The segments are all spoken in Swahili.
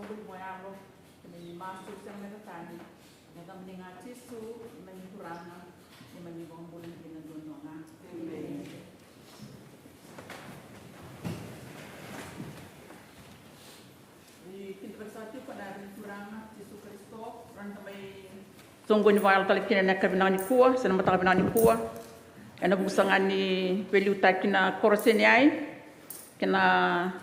sungguh moyamo ni masuk sang metatani na kami nga tisu ni kuranga ni mani bombulan ginadunno nga. Amen. Kita bersatu pada kuranga Yesus Kristus ran kami sungguh ni wal tali kina na kabinani kuwa sana mata kabinani kuwa ena busangani velu takina koroseni ai kena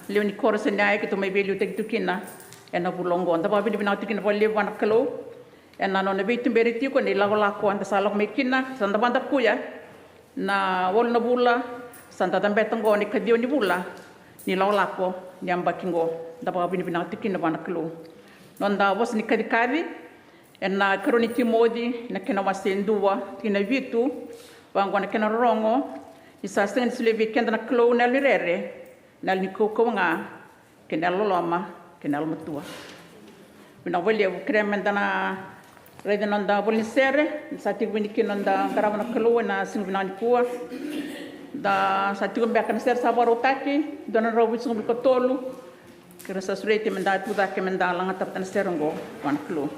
leoni koroseni ai kito mai velu tak tukina ena bulongo anda pa bina tukina volle wana kalo ena no ne bitu beriti ko ni lago lako anda salok mekina sanda banda kuya na wol na bula santa tambe tango ni kadio ni bula ni lago lako ni amba kingo da pa bina tukina wana kalo nonda was ni kadikari ena kroni timodi na kena wasendua tina vitu wangu na kena rongo isa sen silevi kenda na klo na lirere na ni koko nga kena loloma kena almatua bina wale kremenda na rede nonda bolisere sa tigwini kinonda garaba na klo na singvina ni kuwa da sa tigumbe kana ser sabaro taki dona robu singul ko tolu kira sa surete menda tuda ke menda langa taptan serongo wan klo.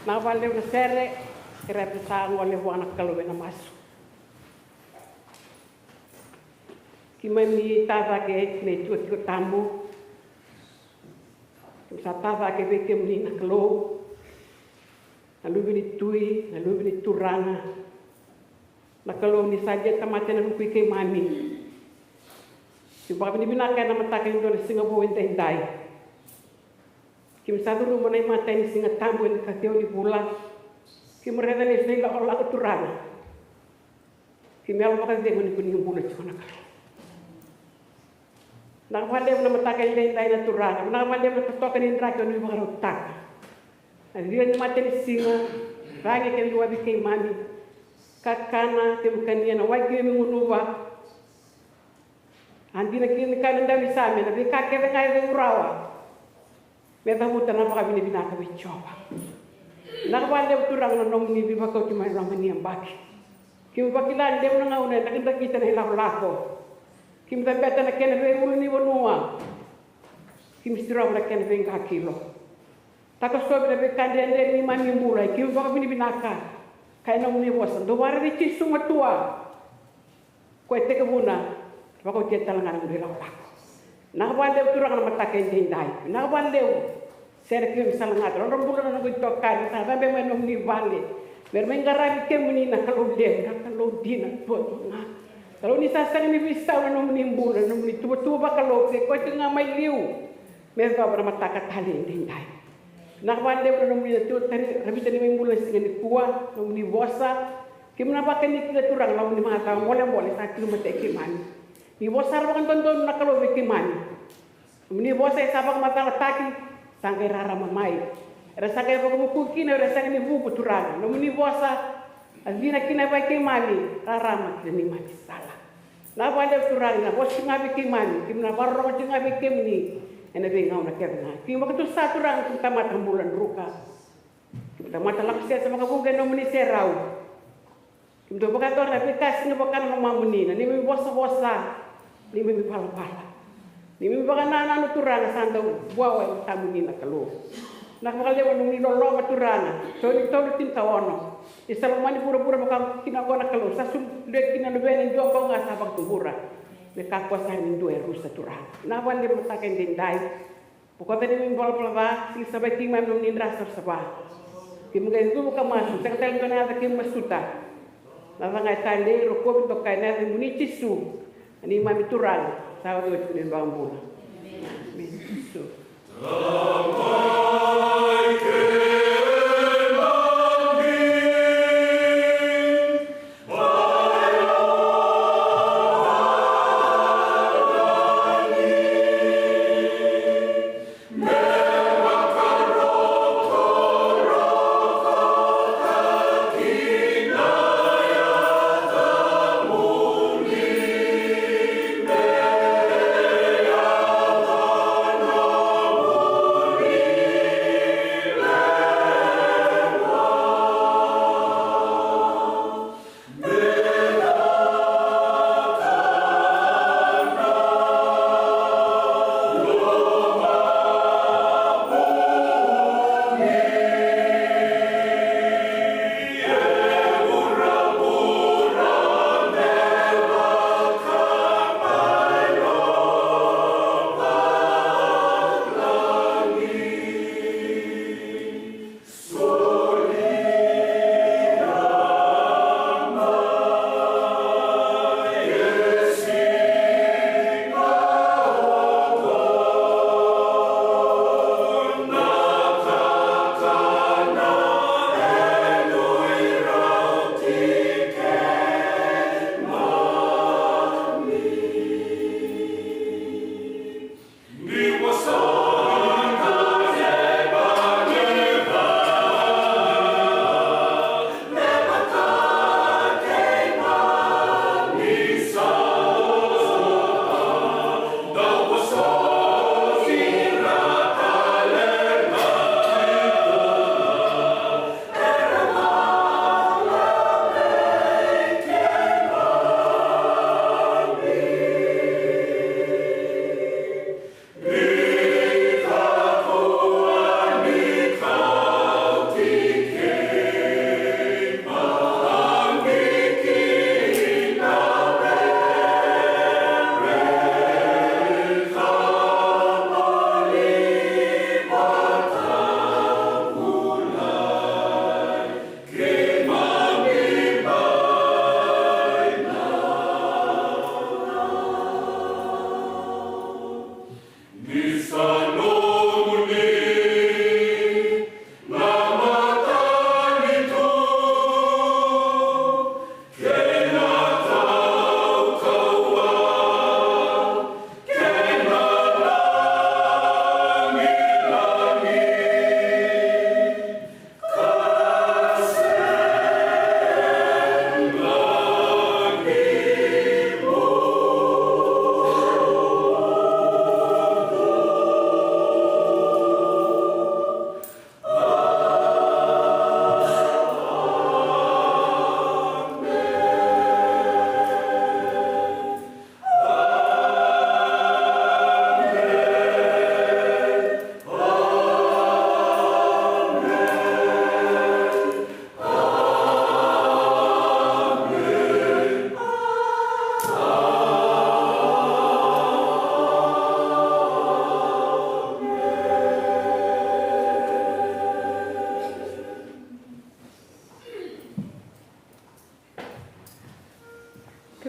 Nawale sere krepe sang wale wana kalwe na masu kimani tava ke ne tuat ko tambu sa tava ke be kemni na klo alubini tui alubini turanga na klo ni saje tamate na ku ke mami si babini binaka na matake ndo singa bo ente ndai kim saduru monai mata ni singa tambu ni kateo ni bula kim reda ni singa ola turana kim yalo baka de moni kuni bula chona ka na wale na mata ka ile ndai na turana na wale na toka ni ndra ko ni baka tak Dia ni mate ni singa, rangi ke lua bi ke mami. Kakana te mukania na wai ke munguva. Andi na kini kana nda misame na bi ka ke ngai ve urawa. Me ta huta na pa bini bina ka bi choba. Na ba le turang na nom ni bi ba ko ti mai rang ni ambaki. Kim ba kila le na ngaune na kinda kita na ila lako. Kim ta beta na kene ve ulu ni bonua. Kim stirong na kene ve ka kilo. Taka sobe na be kandende ni mami mula. Kim ba bini binaka. Kai na muni bosa. Do wara ni chi sunga tua. Ko te ke buna. Ba ko te talangan mo ila lako. Na ba le turang na mata ke ndai. Na ba le ser ke misalanga ron bulan na ko tokkan ta ba be mo ni vale. Bermenggarami ke muni na kalau le na kalau dina to na. Kalau ni sasang ni bisa na muni mbula na muni tuwa ba kalau se ko tinga mai liu. Mer ba mata ka tali ndai. Na ba le na muni to tari rabi tani mai mbula singani kuwa na muni bosa. Kimna ba kan ni turang na muni mata mole sa tu mate ke mani. Ni bosa ba kan tonton na kalau ke mani. Muni bosa sa ba mata taki sangkai rara mamai. Rasa kaya pag mukukina, rasa kaya ni buku turang. No muni bosa, azina kina ba kay mami, rarama kina ni mami sala. Na ba le turang na bos nga bi kay mami, kim na baro ma nga bi kay muni. Ena be ngaw na kaya na. Kim ba to sa turang kung tamat ang bulan ruka. Kim tamat lakse sa mga bugan no muni serau. Kim do ba to na bikas nga ba kan mamuni na ni mi bosa, ni mi pala. Ni mi ba na no turang sa ndo buawa tamuni na kalo. Nak makalewa nung nilolo maturana. So ni tolo tin tawono. Isalomani pura-pura makang kinagona kalau sa sulit kinanubenen do ko nga sa pagtubura. Me kakwa sa nindo e rusa turana. Na wali mataken din dai. Pukota ni mimbol plava si sabay kimam nung nindra sa saba. Kimgay do ka masu. Takatel ko na kim masuta. Na ngay tali ro ko bito kay na munichisu. Ani mami turana. Sa wali ni bambu. Munichisu.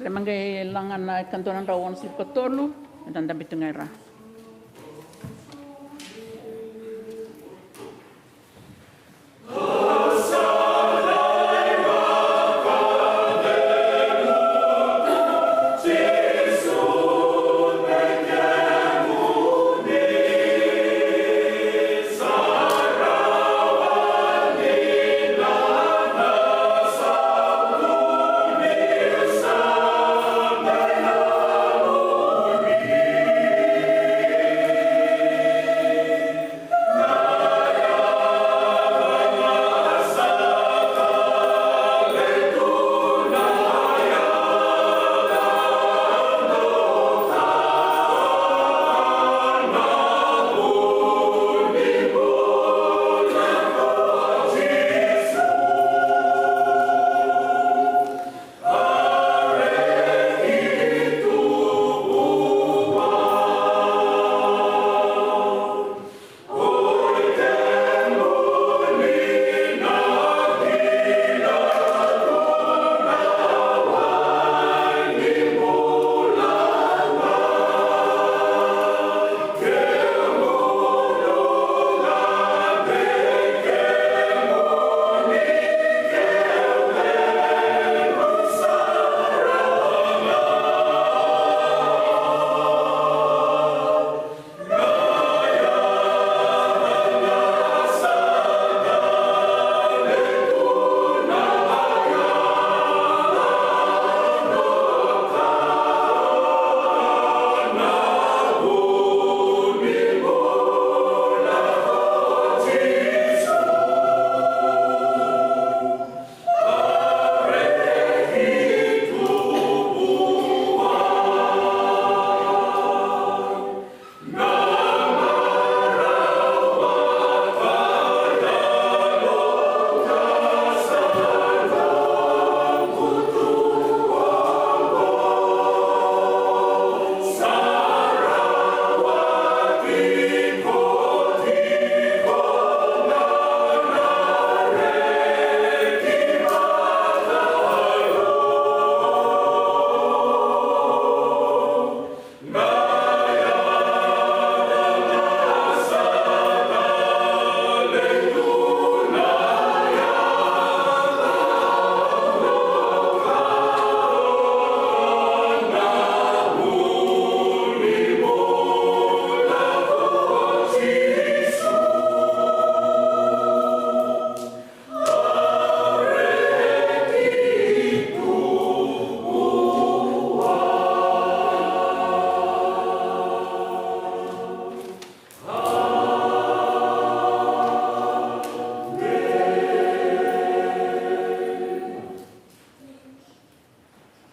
Le mangai langana kantonan rawan si patolu dan damit ngaira.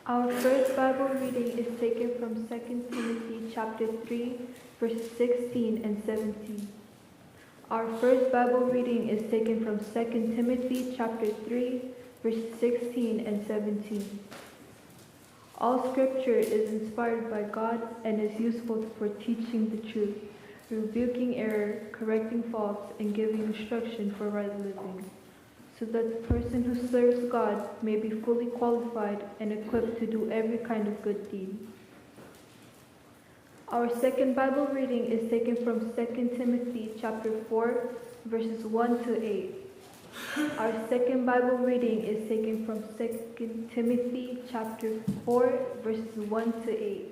Our first Bible reading is taken from 2 Timothy chapter 3, verses 16 and 17. Our first Bible reading is taken from 2 Timothy chapter 3, verses 16 and 17. All scripture is inspired by God and is useful for teaching the truth, rebuking error, correcting faults, and giving instruction for right living, so that the person who serves God may be fully qualified and equipped to do every kind of good deed. Our second Bible reading is taken from 2 Timothy chapter 4, verses 1 to 8. Our second Bible reading is taken from 2 Timothy chapter 4, verses 1 to 8.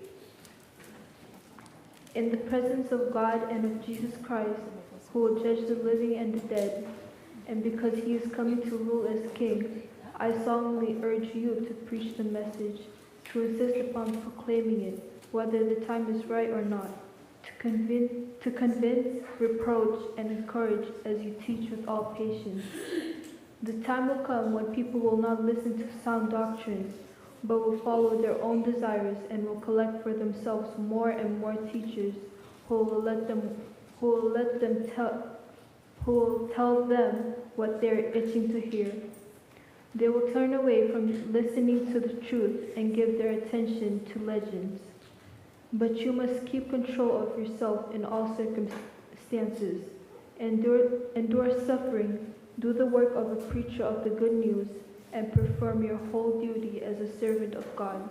In the presence of God and of Jesus Christ, who will judge the living and the dead, and because he is coming to rule as king, I solemnly urge you to preach the message, to insist upon proclaiming it, whether the time is right or not, to convince, reproach, and encourage as you teach with all patience. The time will come when people will not listen to sound doctrines, but will follow their own desires and will collect for themselves more and more teachers who will tell them what they are itching to hear. They will turn away from listening to the truth and give their attention to legends. But you must keep control of yourself in all circumstances. Endure suffering, do the work of a preacher of the good news, and perform your whole duty as a servant of God.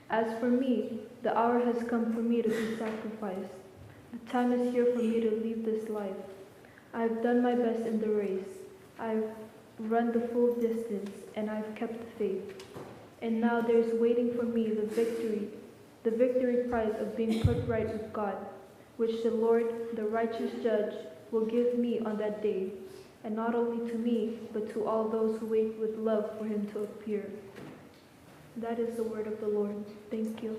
As for me, the hour has come for me to be sacrificed. The time is here for me to leave this life. I have done my best in the race. I've run the full distance, and I've kept the faith. And now there's waiting for me the victory prize of being put right with God, which the Lord, the righteous judge, will give me on that day, and not only to me, but to all those who wait with love for him to appear. That is the word of the Lord. Thank you.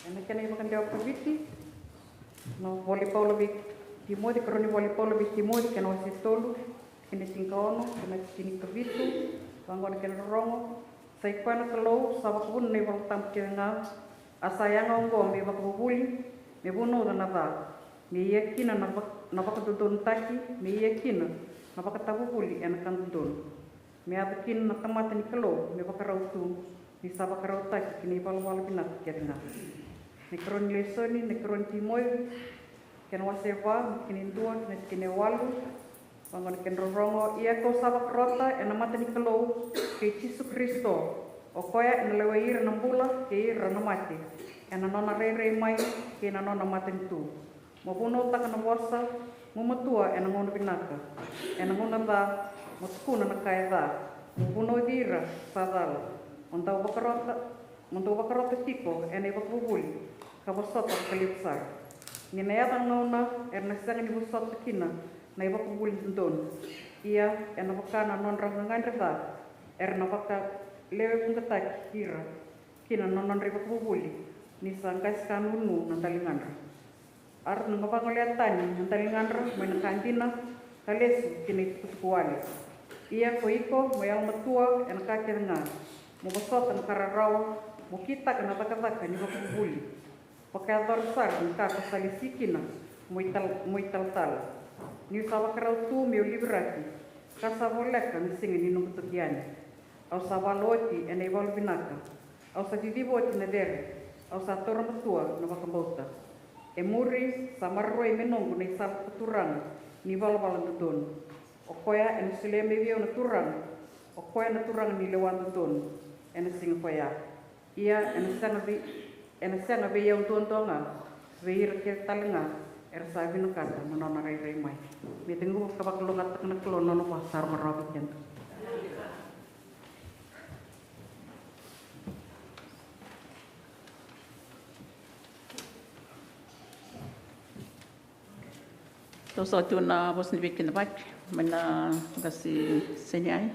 Ena kena iba kandau kaviti, no voli paulo vi timodi, karoni voli paulo vi timodi, kena wasi tolu, kena tingkaono, kena kini kavitu, wangona kena rongo, saikwana kalau, sabakun ne voli tam kena asayanga ongo me vakubuli, me buno na va, me yakina na vakatudon taki, me yakina na vakatabuli ena kandudon, me atakin na tamata ni kalau, me vakarautu, ni sabakarau taki, kini valwala binat kena. Ni karon lesoni, ni karon timoy, kena waseva, kini dua, kini walu, wangon kena rongo, ia kau sabak rota, ena mata ni kalau, ke Yesus Kristo, o koya ena lewa ira nambula, ke ira na mati, ena nona rei mai, ke ena nona mati tu. Mabuno taka na wasa, mumatua ena ngono binaka, ena ngono da, mutkuna na kaya da, mabuno dira, sadala, ontau bakarota tiko, ena ibakubuli, kabosota kalipsar. Ngina yata ngona erna sanga ni busota kina na iba kubuli ndon. Ia ena bakana non rangangan reda erna baka lewe pungata kira kina non riba kubuli ni sangkai skanunu nantalingan. Ar ngapa ngeliatani nantalingan main kantina kalesu kini kutukuali. Ia koiko moyang matua ena kakirenga. Mo bosota kararawa mo kita kana takataka ni bakubuli. Pakai dorsar nka kasalisikina muital tal. Ni sabakarau tu meu libraki. Kasaboleka nisinga ni nungtukiani. Au sabaloti ene volvinaka. Au sa vivoti na dere. Au sa tormatua na bakambota. E muri samarroi menongu nei sal turang ni valvalan tudon. O koya ene sileme vio na turang. O koya na turang ni lewan tudon. Ene singa koya. Ia ene sanga be yang tontonga veir ke talenga sabi no kata nona rai mai me tengu kabak longat kena kelon nono pasar marabit yan to sa tu na bos ni bikin bak mana kasi senyai.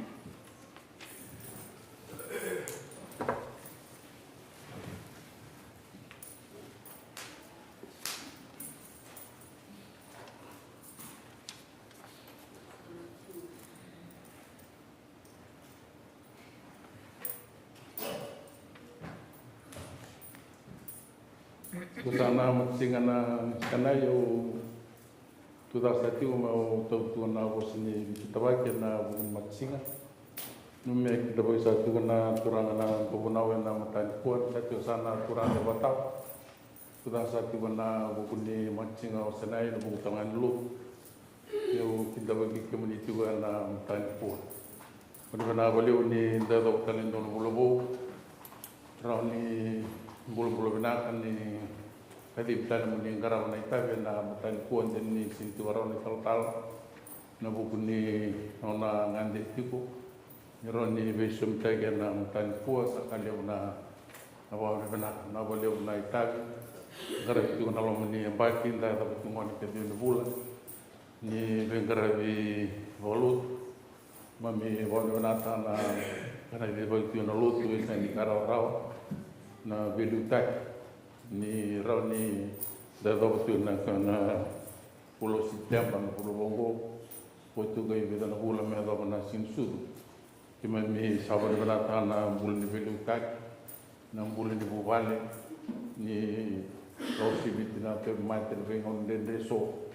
Kutana matsingana kana yo tuda satiu mau tau na bosni kitawake na matsinga nume kitabai satu kana turana na kobunawe na matani kuat satu sana turana batau tuda satu kana bukuni matsinga osanai na bukutangan lu yo kitabagi community na matani kuat kana baliu ni dado talendo bulubu rauni bulu-bulu binakan ni kadip tan muni ngaraw na itabe na matan kuan den ni sintuwaro ni tal na bukuni ona ngande tiku ron ni besum tege na matan kuan sakali na awa binakan na bole na itabe ngara itu na lo muni baki nda ta tungon ke ni bula ni bengara bi volut mami bole na ta na kana bi bol tu na lutu isa ni karaw na belutai ni rauni da dobu na kana pulau Sitiamba na pulau Bongo potu gai beda na pula me da na sinsu kima mi sabar bela na bul ni belutai na bul ni buvale ni rosi bitina te mater vengon de deso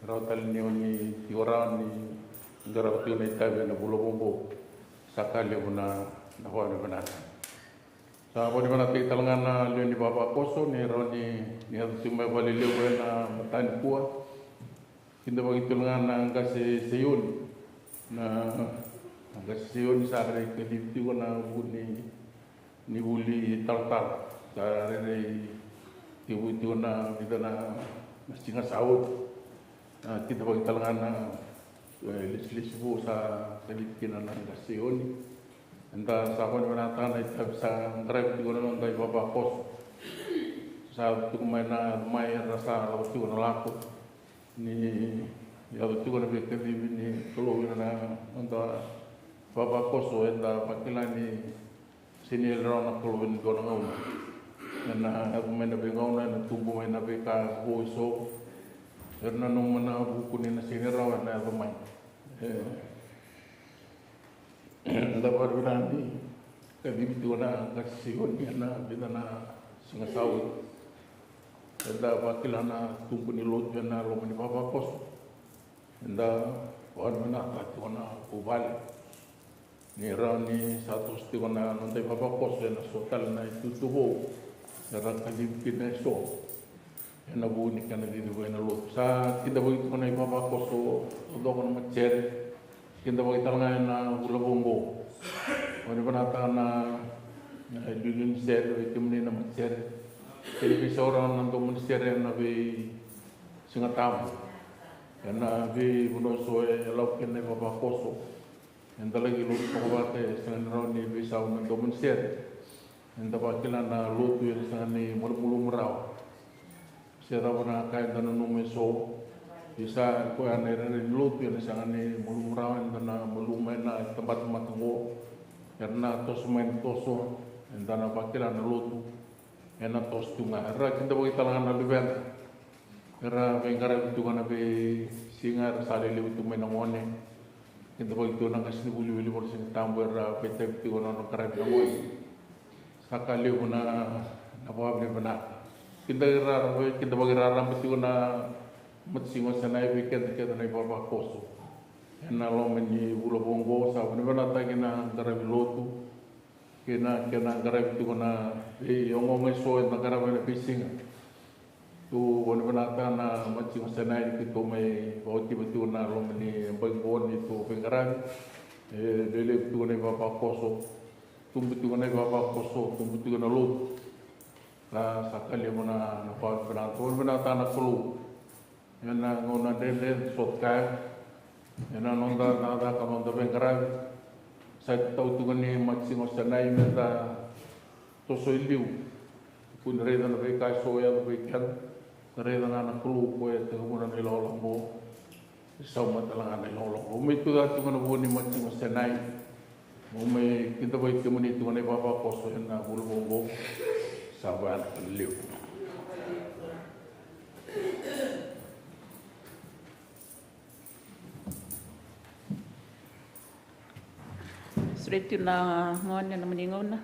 rotal ni oni tiora ni ngara tu na itabe na pulau Bongo sakali una na hore bena sa boni mana te talangan le ni baba koso ni roni ni hatu tumai bali le na matan kuat kinda bagi talangan na ngase seyun na Gasio ni sa kare ke di tu na ni buli tal sa re ti tu na bidana singa saud kita bagi talangan lis bu sa kelip kina na gasio ni enta sa kon menata na sa grab ti na ngai baba kos sa tu mai rasa lo tu na lako ni ya tu na be ke ni kolo na enta Bapa koso enda pakilani sini rona kolwen gona ngau na aku mena be ngau na tumbu mena be ka hoiso erna no mana buku ni na sini rawa na romai enda barbilani ka bibitu na ka sihon na bidana singa sawi enda pakilana tumbu ni lot na lo mani bapa koso enda wan mena ka tona ubali ni rani satu stigona non dai papa kos na sotal na tutubo era kalim kina so ena buni kana di buena lo sa kita bagi kona papa kos do kon macere kita bagi talanga na bula bombo oni banata na dulun ser we kimni na macere televisor na do macere na be singatam ena be buno so e lau kene papa kos enda lagi lu pokokate senro ni bisa un domen ser enda bakila na lutu yang sani mulu merau sera wana kai dan no meso bisa ko anere lutu yang sani mulu merau enda na mulu mena tempat matango karena tos main toso enda na bakila na lutu ena tos tunga ra kinda bagi talangan na luben era bengara itu kana be singar sale le itu menongone kita bagi tu nak kasih bulu bersih tambah peta itu orang kerap nama sakali pun apa benar kita bagi raram itu na mesti senai weekend kita naik bapa koso ena lo menyi bulu bongo sa benar tak kena kerap lotu kena kerap itu na ngomong so ena kerap benar fishing tu benar na macam senai kita mai bawa tiba na lo meni bangun itu pengaran dele tu na bapa koso tumbu tu na bapa koso tumbu tu na lut la sakali mana na pa benar na kulu ena ngona dele sotka ena nonda nada ka nonda pengaran sa tau tu ni macam senai meta to so iliu kun reda na be kai so ya be kan reda na kulu ko e te ngona ni lo mo sau matalangan ai lo o me tu da tu ngona boni macam senai o me kita boy ke moni tu ngona baba koso na bulu bongo saban liu straight na ngone na meningona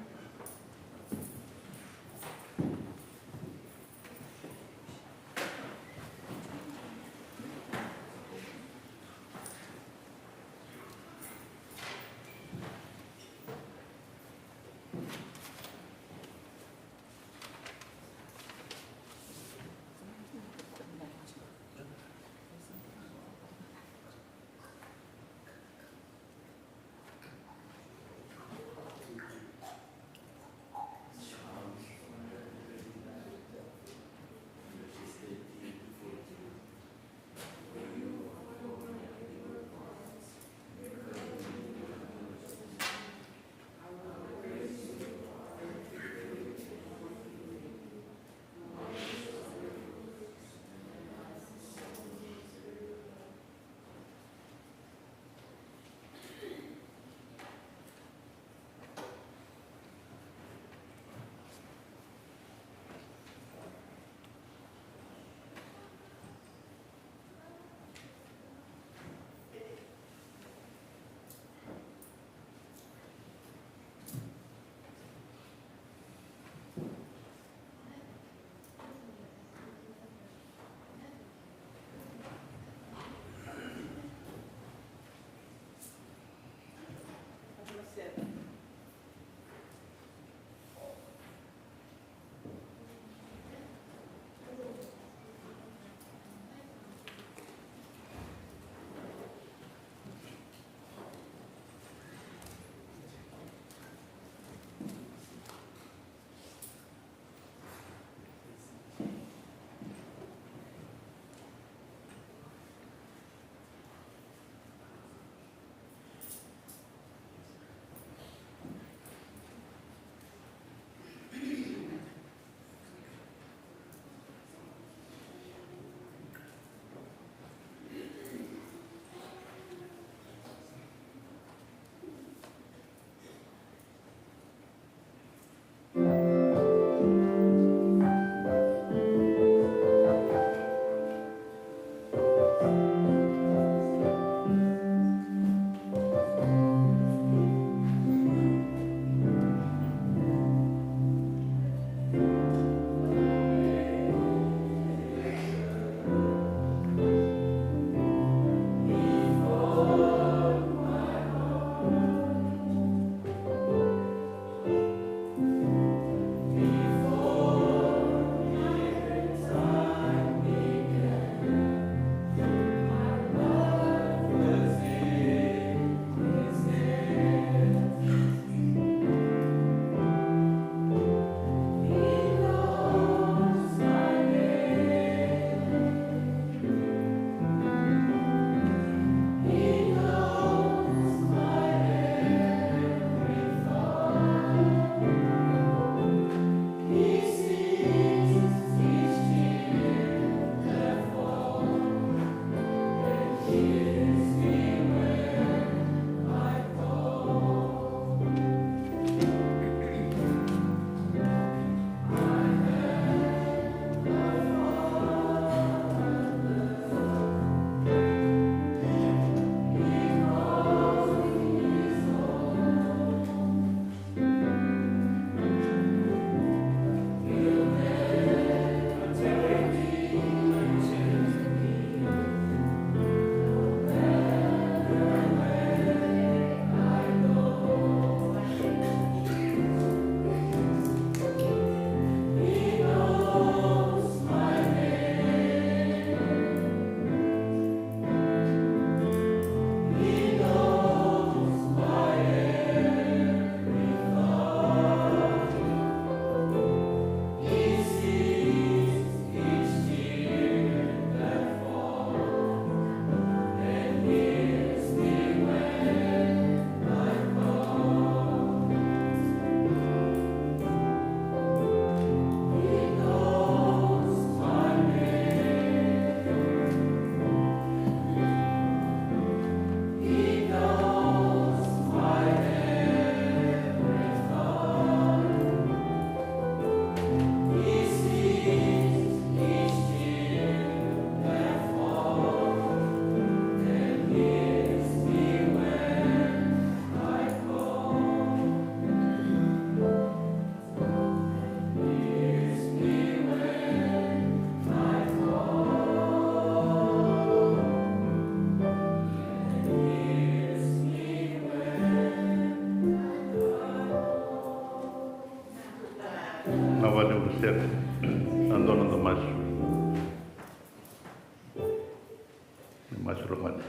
masuk mana.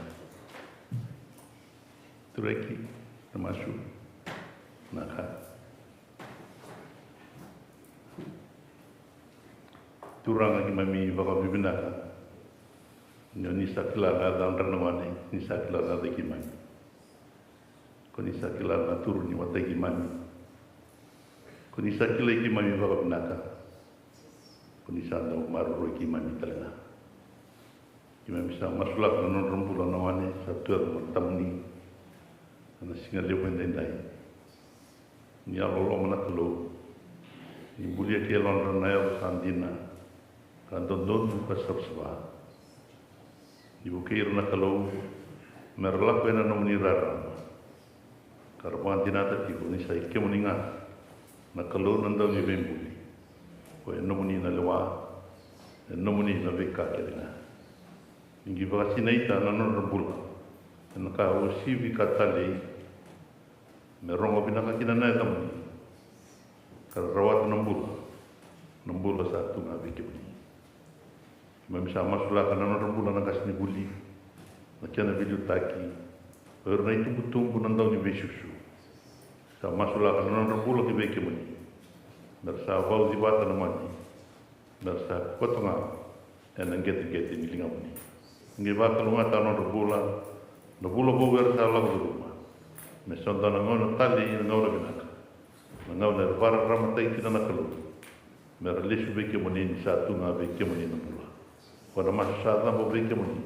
Tureki masuk naka. Turang lagi mami baka bibinaka. Nyo ni sakila ada ranawani ni sakila ada kimani. Ko ni sakila na turu ni wata kimani. Ko ni sakila kimani baka binaka. Ko ni sanda maru kimani talana. Kimani bisa masulak non rombula nawani satu tamni. Ana singa le pendendai. Ni alolo manaklo. Ni bulia ke lon na ya sandina. Kan don pasapswa. Ibu kira nak kalau merlak pena nomini rara, karena tinata tipu ni saya kemuninga nak kalau nanda ni bembuli, kau nomini na lewa, nomini na beka kerana. Ingi vaksin itu nanon rambula, nak kau si bikata lei, merong abina kakina na tamani, karena rawat nambula satu ngabi kebuni. Memang masalah kerana orang bulan nak kasih buli, macam mana video taki, orang itu betul bulan tahun ini besusu. Sama masalah kerana orang bulan kita kemana, bersa awal di bawah nama ni, bersa potongah, dan get ini lingap ni. Ngibat kalau ngata orang bulan bersa lagu rumah. Mesonda nangon tali nangon binak, nangon nervar ramatai kita nak keluar. Merlis kemana ni satu ngabe kemana ni bulan. Pada masa saat nak berbeza muni,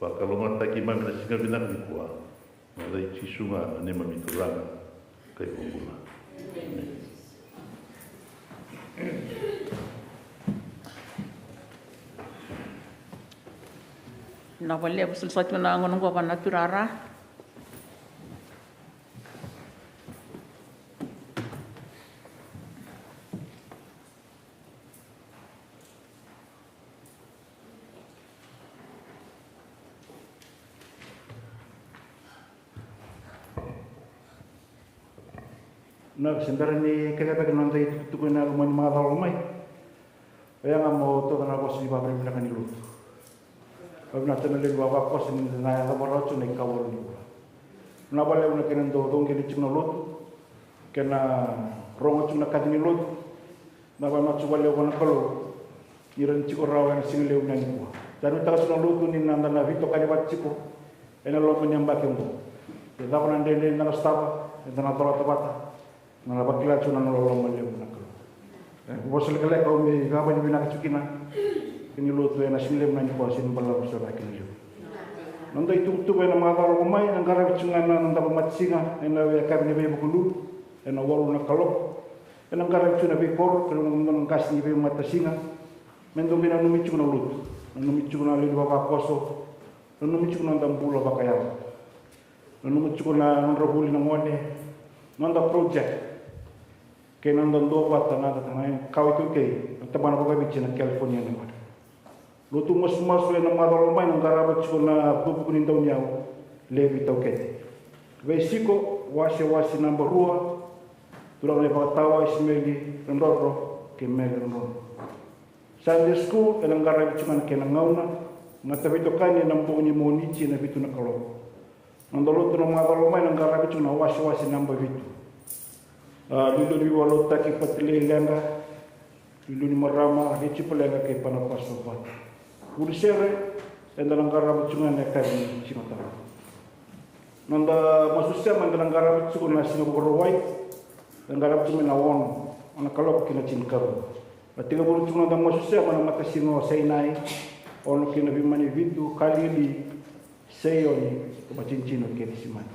pak kalau orang tak imam nak singgah bilang ni kuah, malai cisunga ni mami turang kai pembula. Nak boleh betul satu nangon gua pana turara. Nak sendiri ni kita bagi nanti tu kena rumah mahal rumai. Yang amo tu kena bos di bawah ni nak ni lut. Kalau nak tena le bawah kos ni na ya bawah tu ni kawal ni. Na boleh nak kena dong kena cuma lut. Kena rongo cuma kat ni lut. Na boleh nak cuba le orang kalau. Iran cikgu rawan sing le ni ku. Dan utak cuma lut ni nanda na vito kali bat cikgu. Ena lo menyambak yang tu. Jadi kalau nanda ni nak stop, ena tola tabata. Nala bakila cuna nolong malem nak. Bosel kelek kau mi gapa ni bina kecukina. Ini lo tu ena silem nani bosin bala besar kini. Nanda itu ena magal rumai angkara cungan nanda pematsinga ena we kami be bukulu ena walu nak kalok ena angkara cuna be kor kalau nanda kasih be matasinga. Mendo bina numi cuna lut. Numi cuna le bapa koso. Numi cuna nanda bula bakaya. Numi cuna nanda buli namone. Nanda project. Kena nanda dua tanah tanah kau itu ke teman apa bici nak California ni mana. Lu tu masuk yang nama orang main negara bercakap na buku ni tahu nyau lebih tahu ke. Vesiko wasi number 2 turang lepas tawa ismeli rendoro ke mel rendoro. Sunday school yang negara bercakap kena ngauna ngatapi tu kan yang nampu ni monici na bitu nak kalau. Nanda lu tu nama orang main negara bercakap wasi number itu. Dulu di walau tak kipat lenga, dulu di merama di cipelenga ke panapas sobat. Ursere dalam negara bercungan nekar ni Singapura. Nanda masusnya dalam negara bercungan Singapura white, negara bercungan awon, anak kalau kena cinkar. Tiga bercungan dalam masusnya mana mata singo sainai, orang kena bimani vitu kali di sayoni kemacin cino ke siman.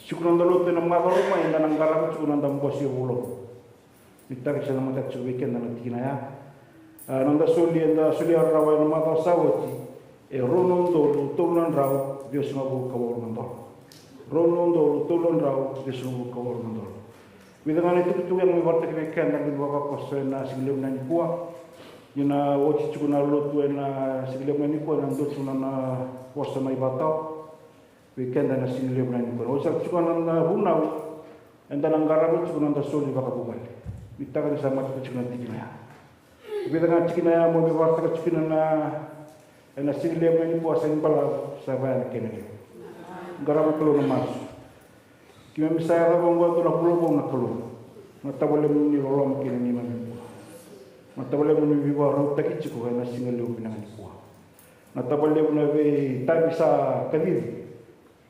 Syukuran dulu tu nama kalau rumah yang dalam garam syukuran dalam bosio ulo. Kita kisah nama tak weekend dalam tina ya. Nanda suli orang rawai nama kau sawati. Ronon dulu turun raw dia semua buka kawal mandor. Ronon dulu turun raw dia semua buka kawal mandor. Dengan itu yang membuat weekend dan beberapa kosan sebelum nani kuah. Yana wajib syukuran dulu tu sebelum nani kuah nanti syukuran kosan mai batau. Weekend dan nasi nilai berani pun. Osak cuma nanda hunau, enda nanggaram cuma nanda soli baka bukan. Kita kan sama kita cuma tinggi na. Kita kan cina ya mau berwarta cina na na sile mo ni po sa impala sa bayan kene garama kalo na mas kime misaya ko ngo to na pulo ko na kalo matawale mo ni rom kene ni man matawale mo ni viwa ro takichi ko na single lo pinangan po matawale mo na ve tabi sa kadid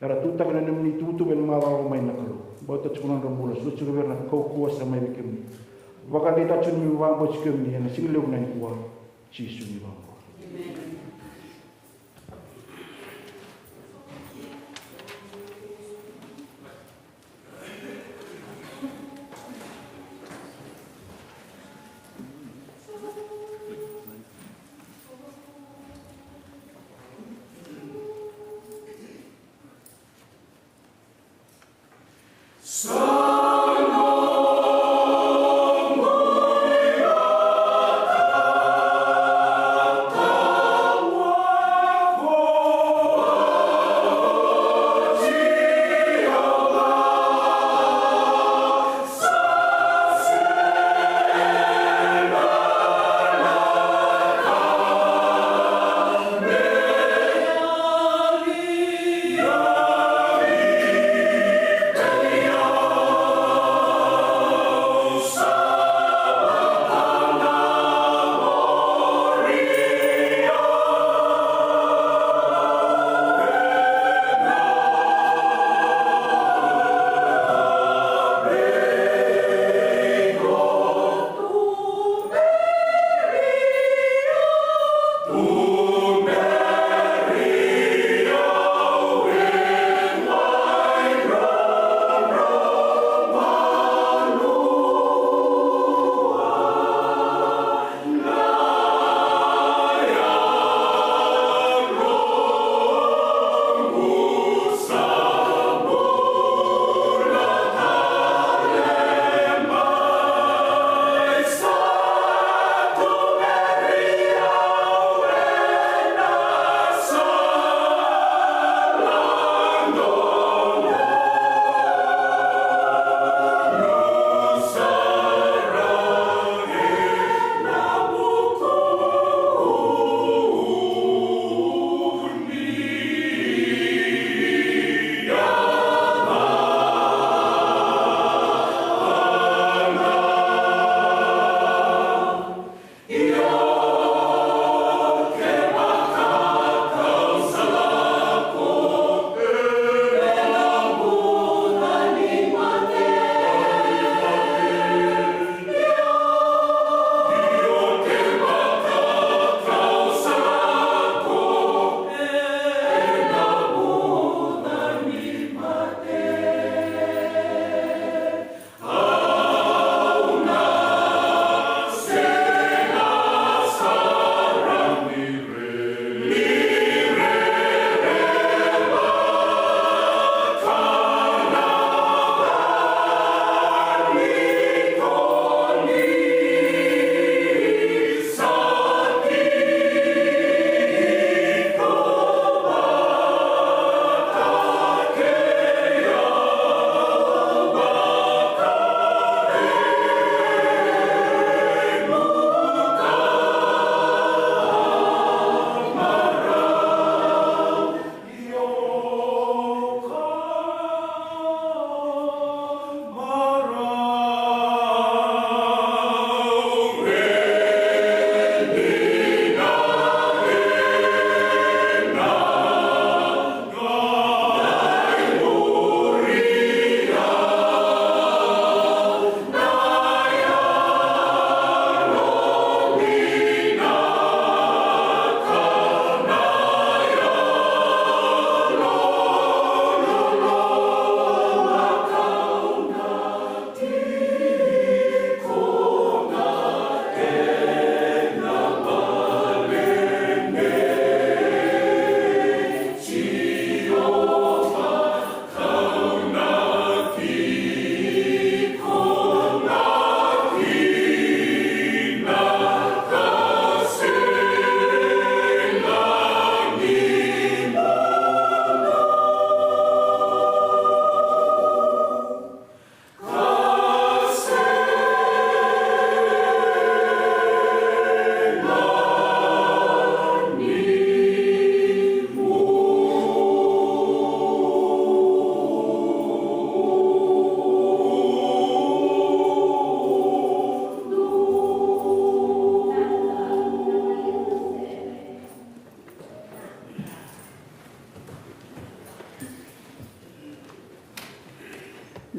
era tuta ko na ni tutu ben mala ko may na kalo bota chukuna rambulo so chugo na ko ko sa may kim wakati ta chun mi wa bo chikem ni na single lo na ni po chi su ni ba Son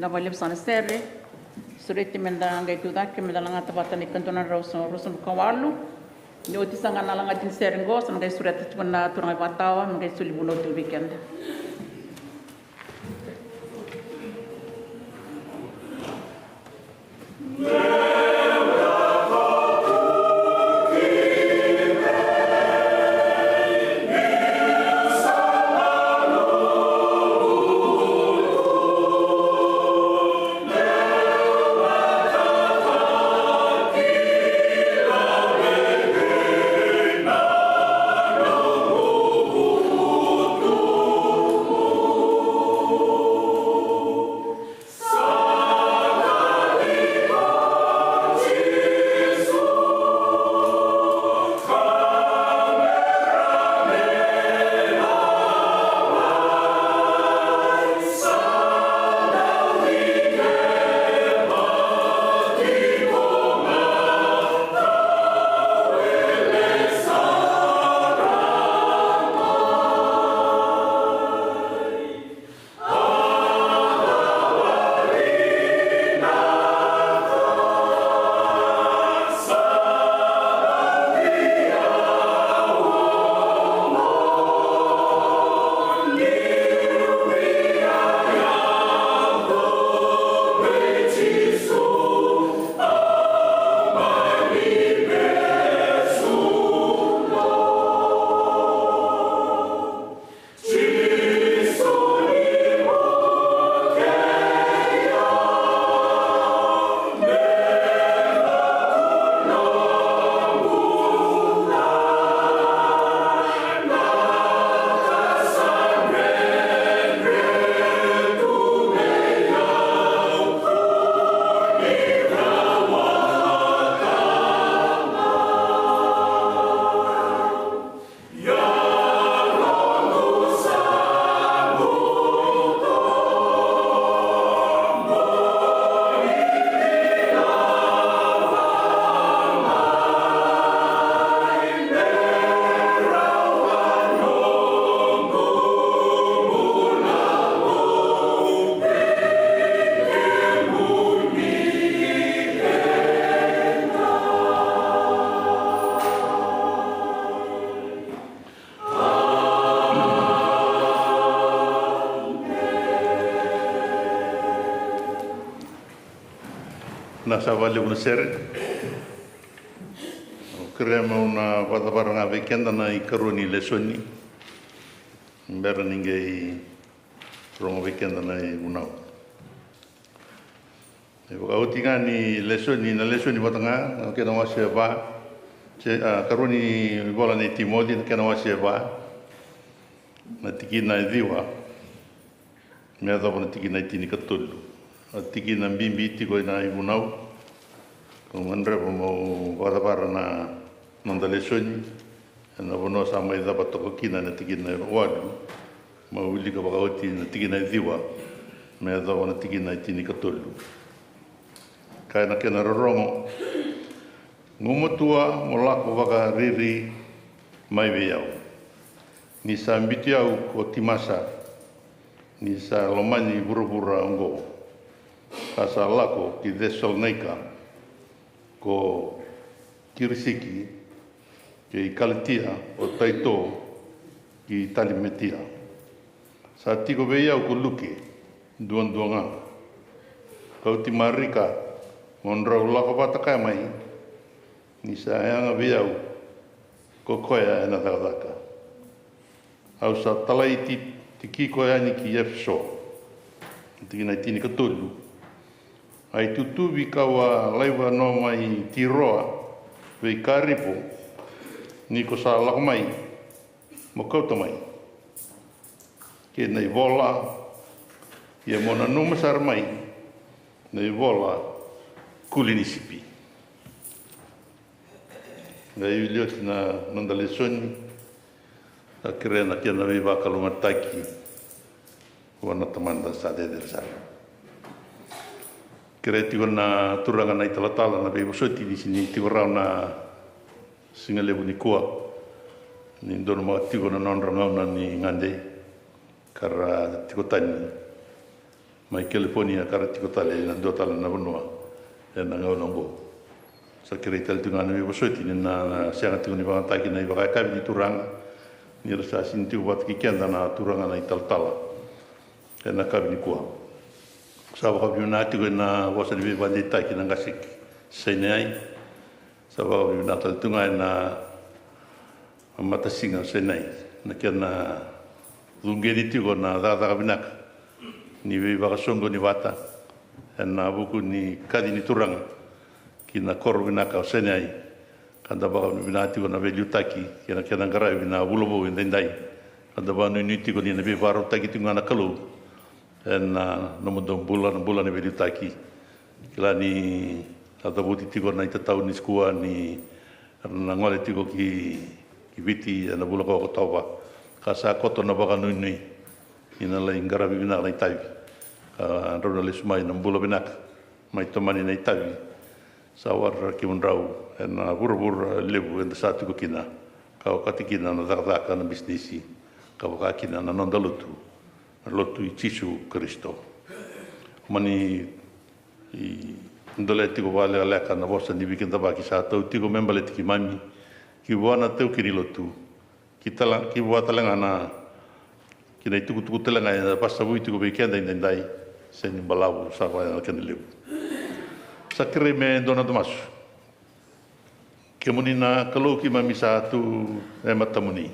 na valem sana serre surete menda ngai tu dak menda langa tapata ni kantona roson kawalu ni oti sanga na langa tin serre ngos ngai surete tuna turanga batawa ngai suli buno tu weekend nasa vale una sere krema una vadavaranga weekenda na I karuni lesoni mbera ninge rongo weekenda na I unau e wakautinga ni lesoni na lesoni watanga kena wase ba karuni bola ni timodi kena wase ba na tikina diwa me adabo na tikina tini katulu tiki na bimbi tiko na I unau kung mandra mo wadapara na nandalesoni na bono sa mai da batoko kina na tiki na wadu mauli ka bakauti na tiki na diwa me adabo na tiki na tini katulu kai na kena rorongo ngumotua mo lako waka riri mai veiau ni sa mbiti au ko timasa ni sa lomani burubura ngo kasa lako ki Thessalonika ko kirisiki ki Kalatia o taito ki Talimetia sa tiko veiau ko luke duanga kauti marika monrau lako pataka mai ni sa yanga veiau ko koya ena takataka au sa talaiti tiki koya ni ki Efeso tiki na tini katulu ai tutuvi kawa laiwa no mai tiroa vei karipo ni ko sa lako mai mo kauta mai ke nei vola ia mona numasar mai nei vola kulinisipi ngai liot na nandalesoni a krena kia na viva kalumataki wana tamanda sa de sa kreti wana turanga na italatala na viva soti di sini tigora na singale bunikua ni ndono ma tigo na nonra na ni ngande kara tikotani mai California karatiko tale na do tala na bonua e na ngau nongo sa kere tale tunga na mi bosoti na sianga tu ni bang taki na iba ka ni turang ni rasa sinti wat ki kenda na turanga na italtala e na ka ni kwa sa ba bi na tu na wasa ni ba ni taki na gasik senai sa ba bi na tale tunga na mata singa senai na kena lungeri tigo na dada binak ni viva songo ni wata na buku ni kadi ni turang kina kor binaka senai kanda ba binati na velu taki kina kena garai bina bulobo indai kanda ba ni tigo ni be baro taki tunga na kalu na nomodom bulan ni velu taki kila ni ada buti tigo na itatau ni skua ni na ngole tigo ki viti na bula ko tawa kasa koto na baka nui ina la ingara bina na tavi rona le sumai na bula binak mai tomani na tavi sawar ki unrau na burbur lebu en satu ko kina ka katikina na dardaka na bisnisi ka kina na nondalutu lotu i Chisu Kristo mani i ndole tiko vale aleka na bosa ni bikinda baki sa tau tiko membale tiki mami ki wana teu kiri lotu ki buat talanga na ki nei tuku talanga na pasta bui tuku be kenda indai sen balabu sa wa na keneleu sa kere me dona tomas ke munina kalau ki mami sa tu e matamuni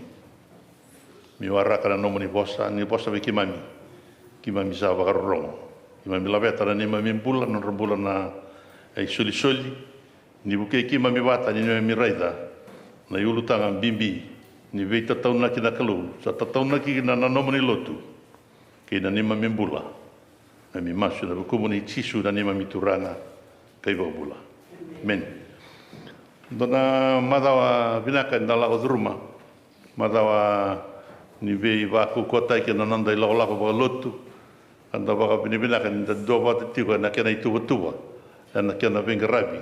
mi wara kana no muni bosa ni bosa be ki mami sa wa rongo ki mami la beta ni mami bulan no bulan na ai soli ni buke ki mami wata ni mi raida na yulu tanga bimbi ni vei tatau na ki na kalu sa tatau na ki na nomani lotu ki na nima mimbula na mi masu na bukumuni Chisu na nima mituranga kai bula men dona madawa binaka ndala odruma madawa ni vei vaku kota ki na nanda ila ola ko lotu anda baka binaka nda doba tiko na kena itu na kena vengarabi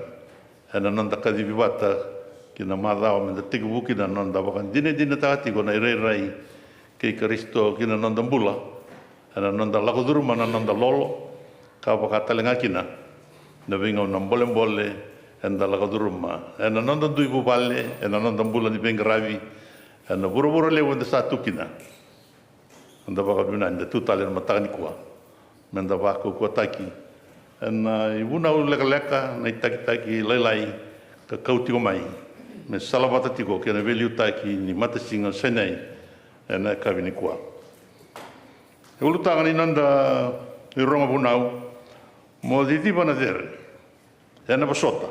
na nanda kadi vivata kina madao me tiku buki na nanda bakan dine tati ko na rai ke Kristo kina nanda bula ana nanda lakoduruma na nanda lolo ka baka talenga kina na vinga na bole enda lakoduruma ana nanda dui bubale ana nanda bula ni bengravi ana buru le wonda satu kina anda baka bina nda tutale matani kwa menda baka ko taki ana ibuna leka na taki lelai ka kauti mai me salawata tiko kena veliu taki ni matasinga senai na kavini kwa ulu tanga ni nanda i ronga bunau mo diti bana der na basota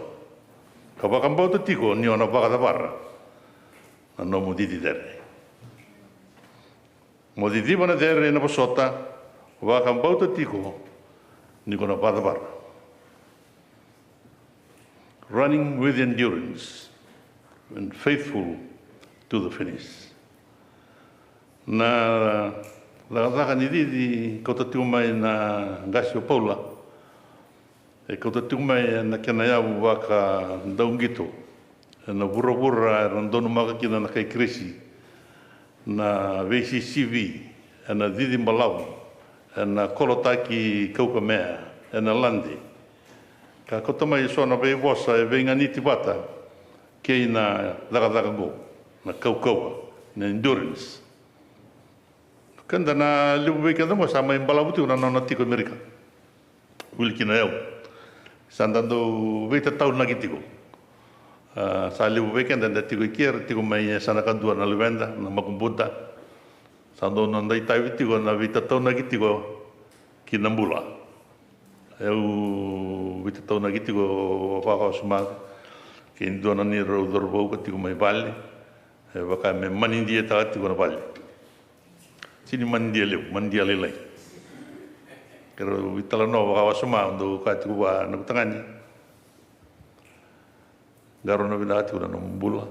ka bakambau tiko ni ona baka da barra no mo diti der mo diti bana der na basota bakambau tiko ni kona baka da barra running with endurance and faithful to the finish. Na la ni di kota tumai na Gasio Paula e kota tumai na kena ya waka daungito na burra randono maka kina na kai krisi na VCCV na didi malau na kolotaki kaukamea na landi ka kota mai sona be bosa e venga niti bata kei na daga go na kaukaua na endurance kanda na libu kenda mo sama imbalabuti na nona tiko Amerika wilkina eu sandando veita tau na gitiko sa libu kenda na tiko kier tiko mai sana kadua na levenda na makumbuta sando na ndai tai tiko na veita tau na gitiko kinambula eu veita tau na gitiko waka suma ke indona ni ro dorbo ko tiko mai vale e baka me manindi ta tiko na vale sini mandia le lai kero vitala no baka wasuma ndo ka tiko wa na tangani garo na binati na mbula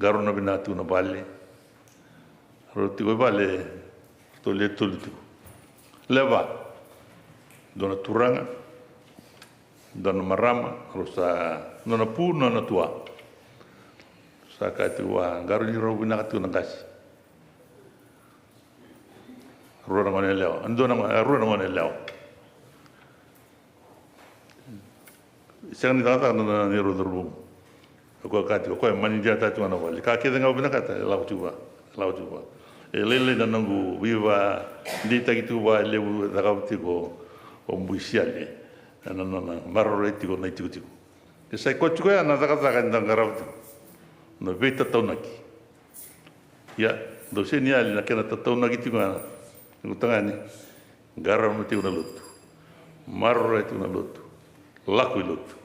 garo na binati na vale ro tiko vale to le tiko leva dona turanga dona marama rosa nona pu nona tua saka tua garu ni robu na tu na gas rona ngone leo andona rona ngone leo Siang ni tangata na ni rodorbu. Ko kati ko mani dia ta tuna wali. Ka ke ngau bina kata lau tuwa. E lele na nangu wiwa di ta kitu wa lewu da ka tiko o muisiale. Na marro etiko na tiko. Ke sai ko tuwa na da ka ndang garau. Na veta taunaki. Ya, do se ni ali na kena taunaki tiko na ngutangani. Garau no tiko na lutu. Marro etiko na lutu. Laku lutu.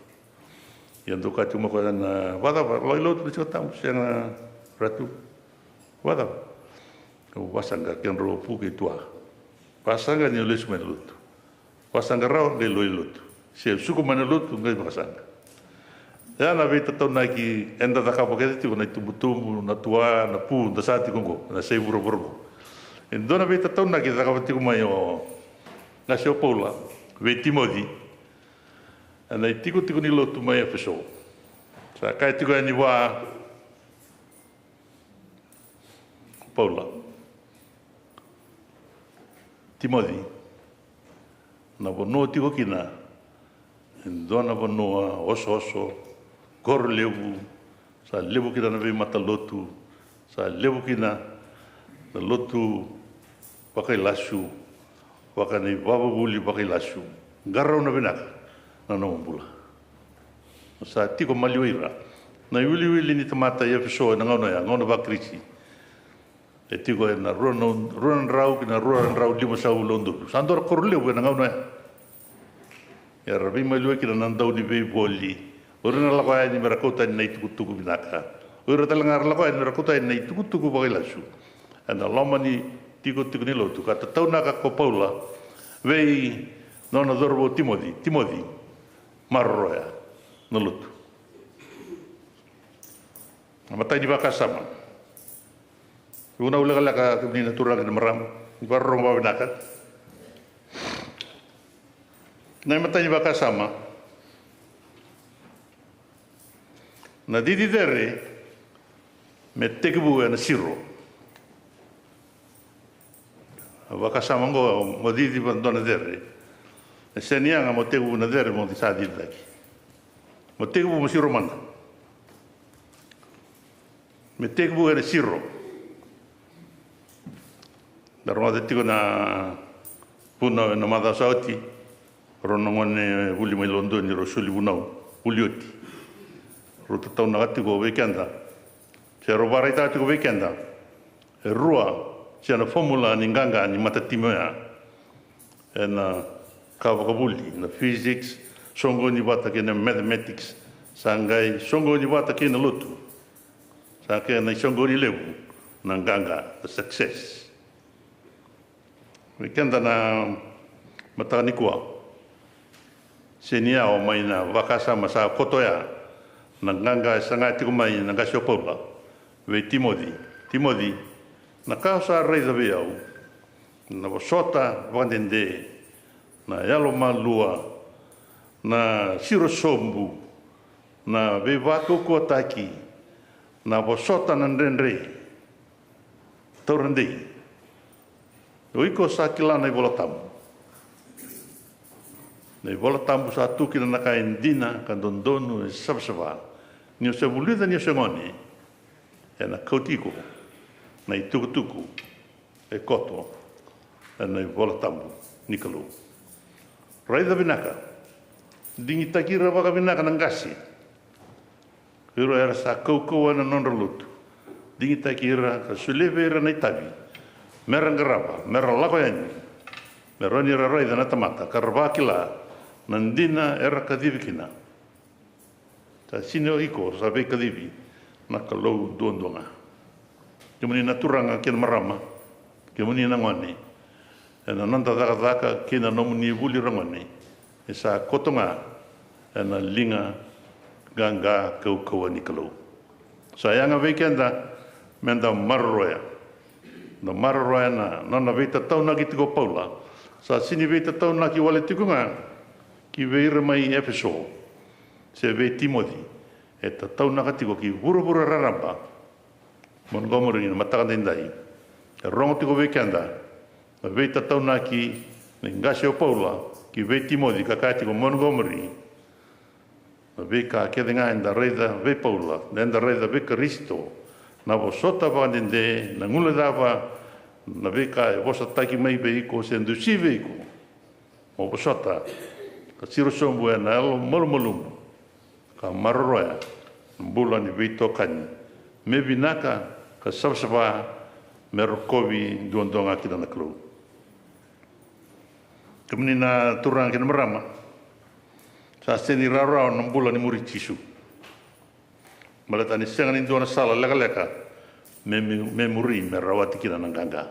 Yang tu kacau macam mana, wada loi lot tu cakap tamu siang ratu, wada, wasangga kian roh puki tua, wasangga ni lulus mana lut, wasangga rau ni loi lut, siap suku mana lut tu ngai wasangga. Ya nabi tetap naiki, enda tak apa kita tu naik tumbu na tua, na pu, na saat ikungko, na sei buru. Endo nabi tetap naiki tak apa tu mayo, ngasih Paula, we Timothy. Ana tiku ni lotu mai Efeso. Sa kai tiku ni wa Paula. Timothy. Na bono tiku kina. Ndona bono oso kor levu. Sa levu kina na mata lotu. Sa levu kina na lotu pakai lasu. Wakani baba buli pakai lasu. Garau na benak. Na nombula. Sa tiko maliwira. Na wili ni tamata ia Efeso na ngona ba krisi. E tiko na ruan rau lima sau londo. Sandor korleu na ngona. Ya rabi maliwe kina nandau ni bei boli. Ora na lakoy ni merakota ni tuku binaka. Ora talangar lakoy ni merakota ni tuku bagai lasu. Ana lama ni tiko ni lotu kata tau na ka ko Paula. Vei nona dorbo Timothy. Marroya no lutu. Matai di baka sama. Una ulah laka kini natural kena meram. Barro bawa nakat. Na matai di baka sama. Na di dere metekbu na siro. Baka sama ngo mo di bandona dere. Senia nga motegu na dere mo di sadil lagi. Motegu mo si Romana. Motegu era siro. Darma detigo na puna na mada sauti. Ronongone uli mai London ni rosuli bunau ulioti. Rota tau na gatigo weekenda. Se robara ita tigo weekenda. Rua se na formula ni nganga ni matatimea. Na kabuli na physics, songo ni bata kena mathematics, sangai songo ni bata kena lutu, sangai na songo ni lewu, nanganga the success. Weekenda na matani kuwa, senia o mai na wakasa masa kotoya, nanganga sangai tiku mai nangasio Paula, we Timothy, na kausa rei da beau, na wasota wandende. Na yalo malua, na siro sombu, na bevako kotaki, na bosota nandrenre, taurandei. Oiko sakila na ibola tamu. Na ibola tamu sa tuki na nakaindina, kandondonu e sabsava. Nio se vulida nio se ngoni, e na kautiko, na itukutuku, e koto, e na ibola tamu, nikalu. Raida binaka, dingi takira waka binaka nangasi. Hiro era sa kau na nonrolut. Dingi takira ka suleve era na itabi. Mera ngarapa, mera lakoyani. Mera ni raida na tamata, karvakila, nandina era kadivikina. Ta sino iko, sabe kadivi, na kalau duandonga. Kemuni naturanga kian marama, kemuni nangwani. Ena nanta daka kina nomu ni vuli rangone. Esa kotonga ena linga ganga kau ni kalau. Sayanga weekenda menda marroya. Na marroya na nana veta tau na kitiko Paula. Sa sini veta tau na ki wale tikunga ki veira mai Efeso. Se ve Timothy. Eta tau na katiko ki buru raramba. Montgomery na mataka dendai. Rongo tiko weekenda. Veita tau na ki ngasi o Paula ki ve Timothy kakati ko Montgomery na vika ke denga enda reida ve Paula, enda reida ve Kristo, na vo sota va dende, na ngula dava, na vika e vosa taki mai be iko se ndu sive iko. O vo sota, ka siro sombu e na alo malumulumu, ka maroroya, mbula ni vito kani, me vinaka ka sabsaba me rokovi duandonga ki na klu. Kemini na turang kina marama, sa seni rarau na mbula ni muri tisu. Malata ni senga ni duana sala leka me muri me rawati kina na ganga.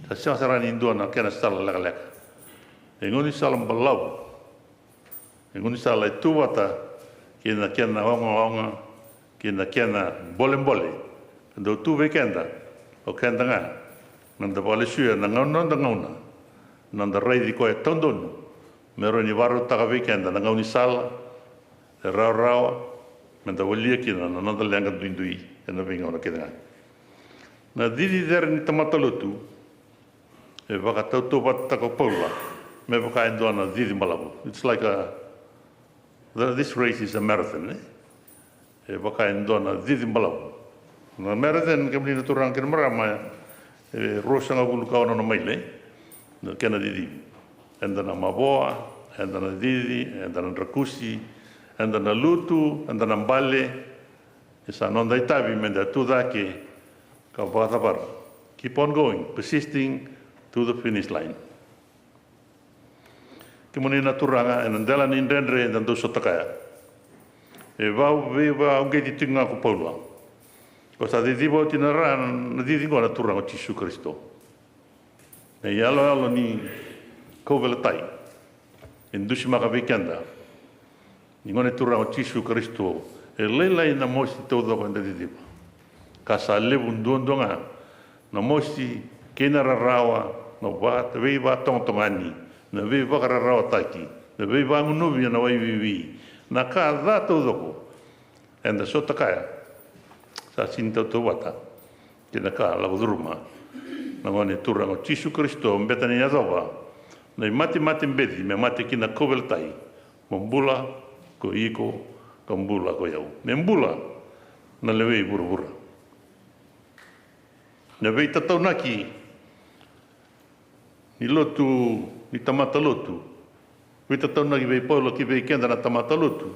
Sa senga sara ni duana kena sala leka. Engoni sala mbalau. Engoni sala tuwata kena wanga kena bole. Do tu vekenda o kenda nga. Nanda bole suya na ngauna. Nanda reidi ko e tondonu. Mero ni waru taka vekenda na ngauni sala. E rawa. Menda walia kina na nanda lenga duindui. E na vinga ona kenda nga. Na didi dere ni tamatalotu. E waka tautu watako Paula. Me waka endua na didi malabu. It's like this race is a marathon. E waka endua na didi malabu. Na marathon ke mlina turang kina marama. E rosanga ulu kawana na maile. Na kena didi. Enda na maboa, enda na didi, enda na drakusi, enda na lutu, enda na mbale. Isa nonda itabi menda tudake ka wakatabara. Keep on going, persisting to the finish line. Kimoni na turanga ena ndela ni ndendre enda doso takaya. E vau ngeti tinga ko Paula. Ko sa didi bo tinara na didi ko na turanga Jesu Kristo. E yalo ni kovelatai. Indusi maka vekenda. Ni ngone turanga Jesu Kristo. E lelai na mosi todo ko didi. Ka sa levu ndondonga na mosi kena rawa no va te va tongtongani. Na vei wakararawa taki, na vei wangunuvi na waiwiwi, na ka dha taudoko. And the sota kaya, sa sinta wata, kina ka lauduruma, na wane turanga Jesu Kristo, mbeta ni azawa, na mati mbedi, me mati kina koveltai, mbula ko iko, ko mbula ko yau. Me mbula, na lewei burubura. Na vei tatau naki, ni lotu, ni tamata lotu. Wita tauna ki vei Paulo ki vei kenda na tamata lotu.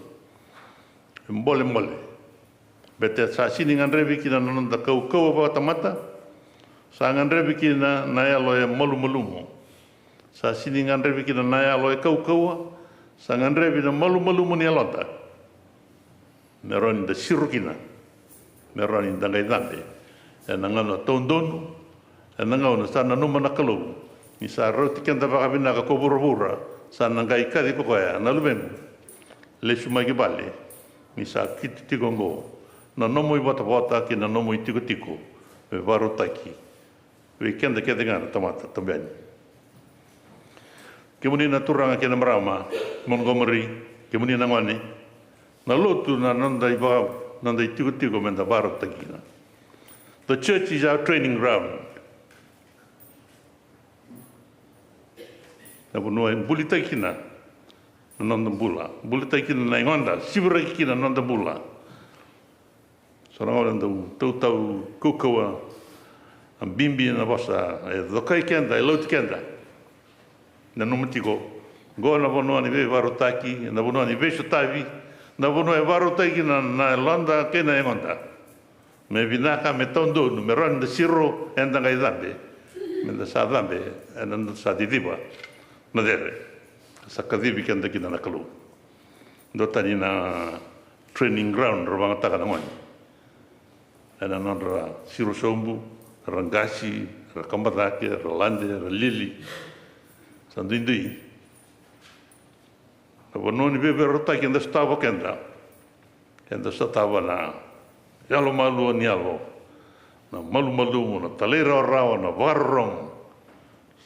Mbole. Bete sa sini nganrevi ki na nonda kau wa tamata. Sa nganrevi ki na alo e malu. Sa sini nganrevi ki na alo e kau. Sa nganrevi na malu ni alota. Meroni da sirukina. Meroni da ngai dambe. E nangano tondonu. E nangano sana numa na kalau. Ni sa roti kenda wakabina ka kobura sa nangai kadi ko ya na lumen le sumagi bale ni sa kitigongo na nomo i bota ki na nomo i tiko e varotaki we kenda ngana tamata tambani kemuni na turanga kena marama Montgomery kemuni na ngane na lotu na nanda i tiko menda varotaki na. The church is our training ground. Na bunua bulita kina nanda bula bulita kina na ingonda sibra kina nanda bula sorang orang tau kukawa am bimbi na bosa e dokai kenda e lot kenda na numtiko go na bunua ni ve varotaki na bunua ni ve shtavi na bunua e varotaki na landa kena ingonda me vinaka me tondo numero de siro enda ngai dambe me da sa dambe enda sa didiba na dere sa kadibi kenda kina na kalu do tani na training ground robanga taka na ngoni ana nondra siro sombu rangasi rakambadaki rolande lili sandindui na bononi bebe rota kenda stava kenda stava na yalo malu ni yalo na malu na talera rawa na varrong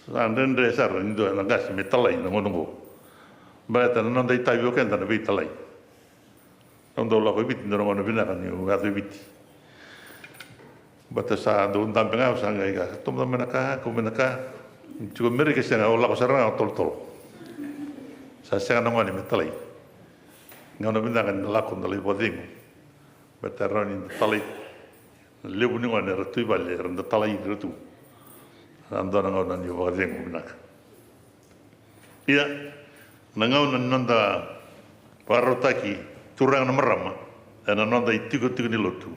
andende sar ndo na gas metalai na ngongo bata na nda itai yo kenda na vitalai ndo la ko bit ndo ngono bina kan yo ga bit bata sa do ndambe nga sa nga ga tom da menaka ko menaka chugo merike sena ola ko saranga tol sa sena ngoni metalai Ngana bina kan lakon dalai boding. Veteran in talai. Lebu ni ngana ratu bale randa talai ratu. Andana ngana ni boding bina. Ia nangau nanda parotaki turang na marama. Ana nanda itigo ni lotu.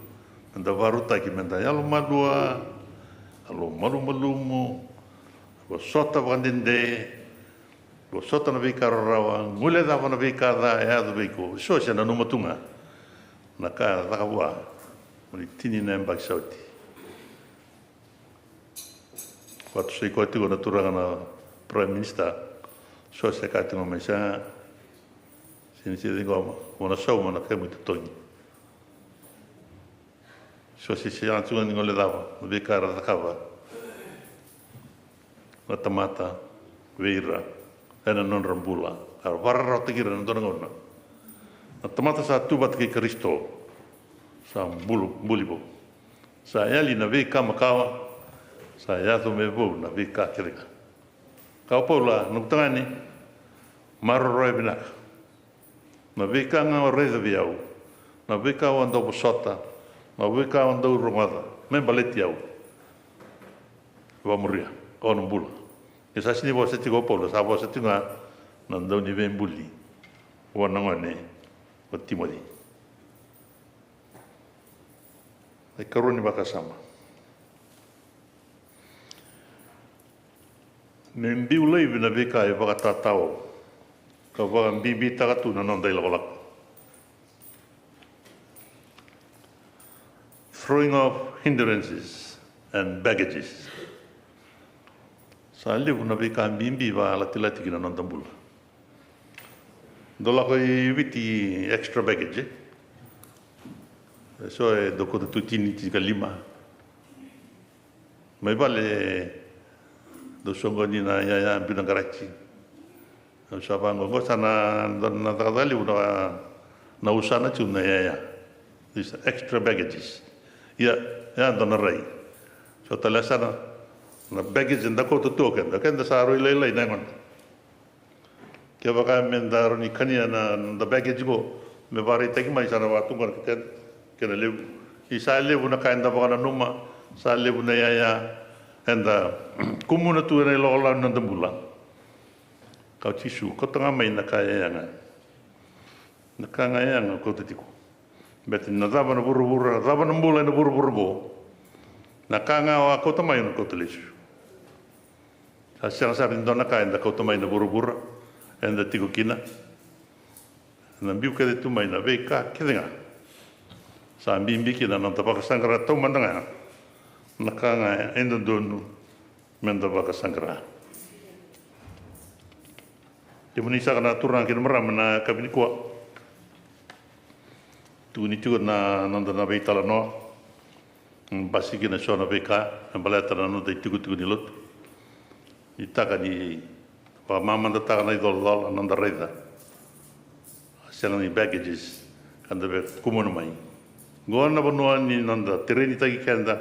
Nanda parotaki menda yalo malua. Alo malumo. Sota vandinde. Sota na vika rawa, ngule dava na vika da e adu viko. So se na numatunga. Na ka rawa. Muni tini na mbak sauti. Watu se ko tigo na turanga na Prime Minister. So se ka tingo me sa sini se dingo mona so mona ke mu toni. So se antu ngule dava, na vika ra kava. Na tamata veira. Ena non rambula. Ar warra tikira na dona ngona. Na tamata sa tubat ki Kristo. Sa bulibo. Sa yali na vi kama kawa. Sa yato me bo na vi ka kirika. Kau paula nuktangani maro roe binak. Na vi ka nga reza viau. Na vi ka wanda bosota. Na vi ka wanda urungada. Me baleti au. Wa muria. Ono bula. E sa sini bosa tigo polo, sa bosa tinga nandau ni ven buli. Wana ngone o Timothy. Ai karuni baka sama. Membi ulai bina beka e baka tatao. Ka baka mbibi takatu na nandai lakolak. Throwing off hindrances and baggages. Sa liu na bika mimbi wa lati kina nondambula. Dola ko witi extra baggage. So e doko tu tini tika lima. Mai vale do songo ni na ya bina garachi. Sa bango go sana na takadali na usana tu na ya. These extra baggages. Ya dona rai. So talasana na baggage nda ko to token da kenda saro ile nangon ke baka mendaro ni kania na the baggage go me bari teki mai sana watu ngar kiten kena le isa le buna kainda baka na numa sa le buna ya enda kumuna tu re lo la nda bula ka tisu ko tanga mai na kaya na kanga yang ko tiko bet na dava na buru dava na bula na buru bo na kanga wa ko tamai na ko telisu. Siang sarin dona ka enda kau tamai na buru-buru enda tigo kina na biu kede tu mai na veka kedenga sa bimbi kina na tabaka sangara tau mandanga na kanga enda donu menda baka sangara Timuni sa kana turang kina maram na kabini kuat tu ni tu na nanda na veitala no basi kina so na veka baleta na no de tigo ni lot Itaka ni wa mama da taka na idol nanda reda. Sela ni baggages kanda be kumono mai. Gona bonua ni nanda tereni taki kanda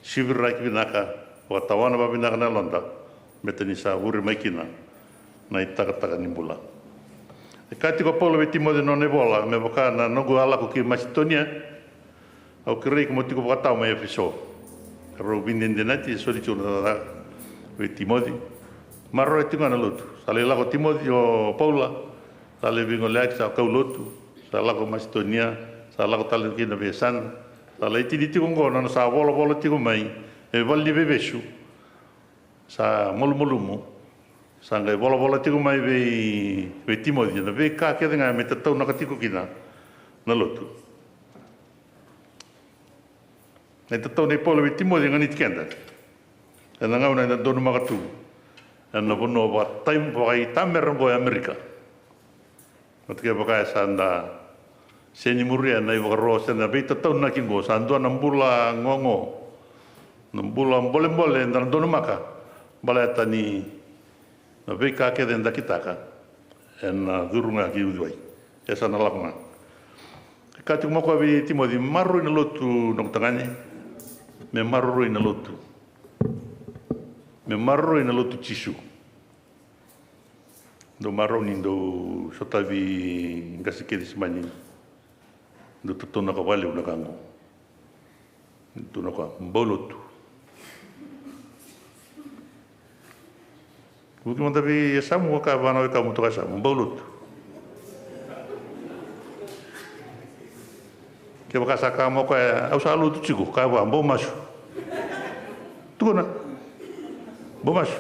shivra ki binaka wa tawana ba binaka na londa. Metani sa uri mai kina na itaka ni bula. E kati ko polo beti mo de no ne bola me boka na nogu ala ko ki Macedonia. Au kirei ko motiko bata mai efiso. Ro bindende nati so di chuna da beti modi. Marro e tinga na lotu. Sale lako Timothy o Paula. Sale vingo leak sa kau lotu. Sa lako Macedonia. Sa lako talen kina besan. Sale iti di tigo ngona na sa bola tigo mai. E vali bebesu. Sa molu-molumu. Sa ngai bola tigo mai be Timothy. Na be ka kia denga me tatau nakatiko kina. Na lotu. Na tatau nei Paula be Timothy ngani tikenda. E na ngau na donu makatu. Na bono ba time boy tamer boy Amerika. Matke baka sanda seni muria na iwa rosa na beta tau na kingo sando na mbula ngongo. Nambula mbole na dono maka. Baleta ni na beka ke den dakitaka. En durunga ki udwai. Esa na lakma. Kati mo ko bi Timothy maru na lotu nong tangani. Me maru na lotu. Me marro ina lotu chisu. do maroni do sotavi ngasi kedi semani do tutuna ka wale una kango tuna ka mbolotu kuki mo tavi samu ka vano ka mo to ka samu mbolotu ke baka saka mo ka au salu tu chiku ka wa mbo masu tuna mbo masu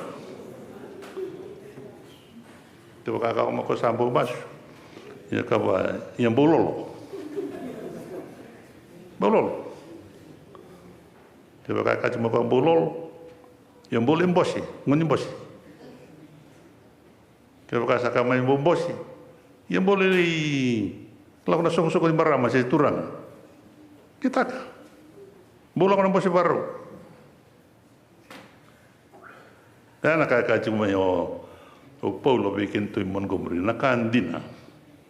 te baka mo ko sambo masu ia ka wa ia bololo bololo te baka ka mo ko bololo ia bolem bosi ngoni bosi te baka saka mai bosi ia bolele kalau na soko di marama se turang kita bola kana bosi baru ana ka mai o Paulo vekento in Montgomery na kandina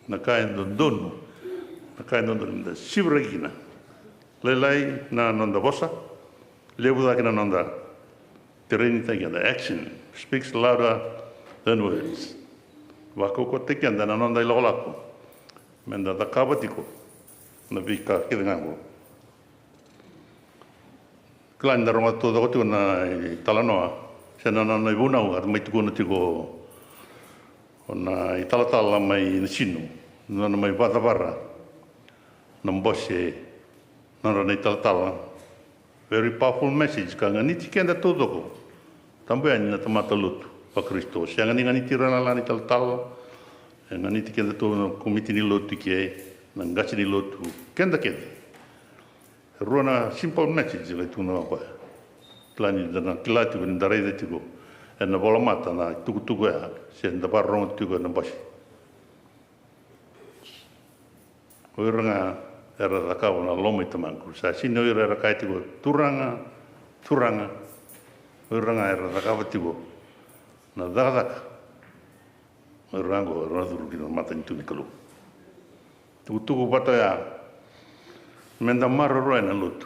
na kaendo dono na kaendo da sibregina lelai na nonda bosa lebuda kina nonda terreni tanga the action speaks louder than words wako ko tekenda na nonda ilolako menda da kabatiko na vika kidango klanda ronga todo ko na talanoa sena na ibuna o mai tuko na tiko ona italatala mai na sinu na mai vatavara na mbose na na italatala very powerful message ka ngani tikenda todo ko tambe ani na tamata lutu pa Kristo sia ngani tirana la ni italatala ngani tikenda to no komiti ni lutu ke na ngasi ni lutu kenda rona simple message le tuna ko plani dana kilati ben darai de tigo en na bola mata na tuku ya sen da barron tigo na bashi oranga era da ka na lomo tamanku sa sino era ka tigo turanga oranga era da ka tigo na dadak orango raduru kino mata ni tunikalo tuku bata ya menda marro na lutu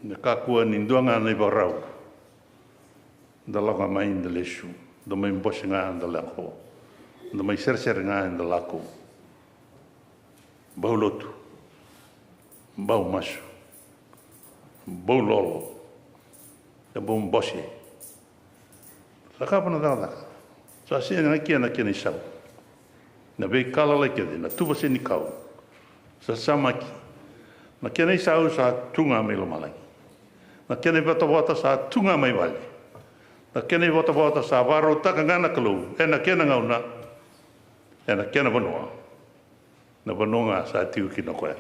na kakua ni nduanga na ibarau da langa mai in leshu da mai mboshinga da lako da mai serserenga da lako baulotu bau mashu bau lolo da bom boshi sakapa na da sa sina na kena isau na be kala leke na tuba sini kau sa samaki na kena isau sa tunga me lo malai na kena vata sa tunga mai wale na kena vata sa varo taka ngana kalu na kena ngauna na kena vanua na vanonga sa tiu ki no koe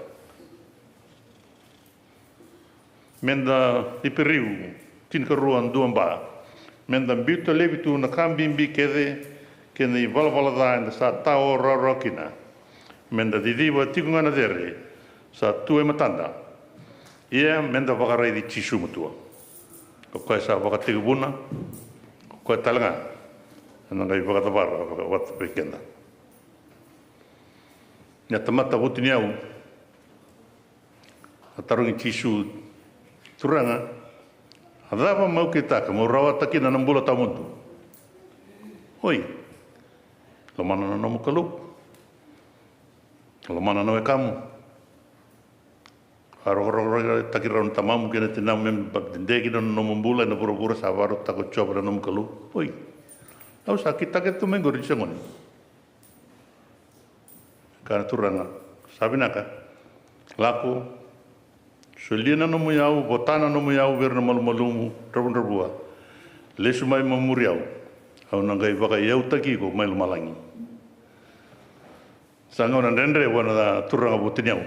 menda ipiriu tinkaruan duamba menda biuta levitu na kambimbi kede kena i vala da sa tao rorokina menda didiwa tikungana dere sa tue matanda ia menda vakarai di tisu mutua ko koe sa vakatigu buna ko koe talanga ana ngai vakatavara wat pekenda nya tamata hutini au atarungi tisu turanga adava mau kita mo rawa takina nambula tamuntu oi lo mana no mo kalu lo mana no kamu aro takiraun tamamu kena tinam mem bagdendegi no nombula na pura sa varo tako chobra no kalu oi au sakita ke tu mengo risengoni kana turanga sabinaka laku Solina no muyau, botana no muyau, verna malumalumu, trabundarbua. Lesu mai mamuriau. Au nangai baka iau taki ko mai lumalangi. Sanga na rendre wana da turanga butiniau.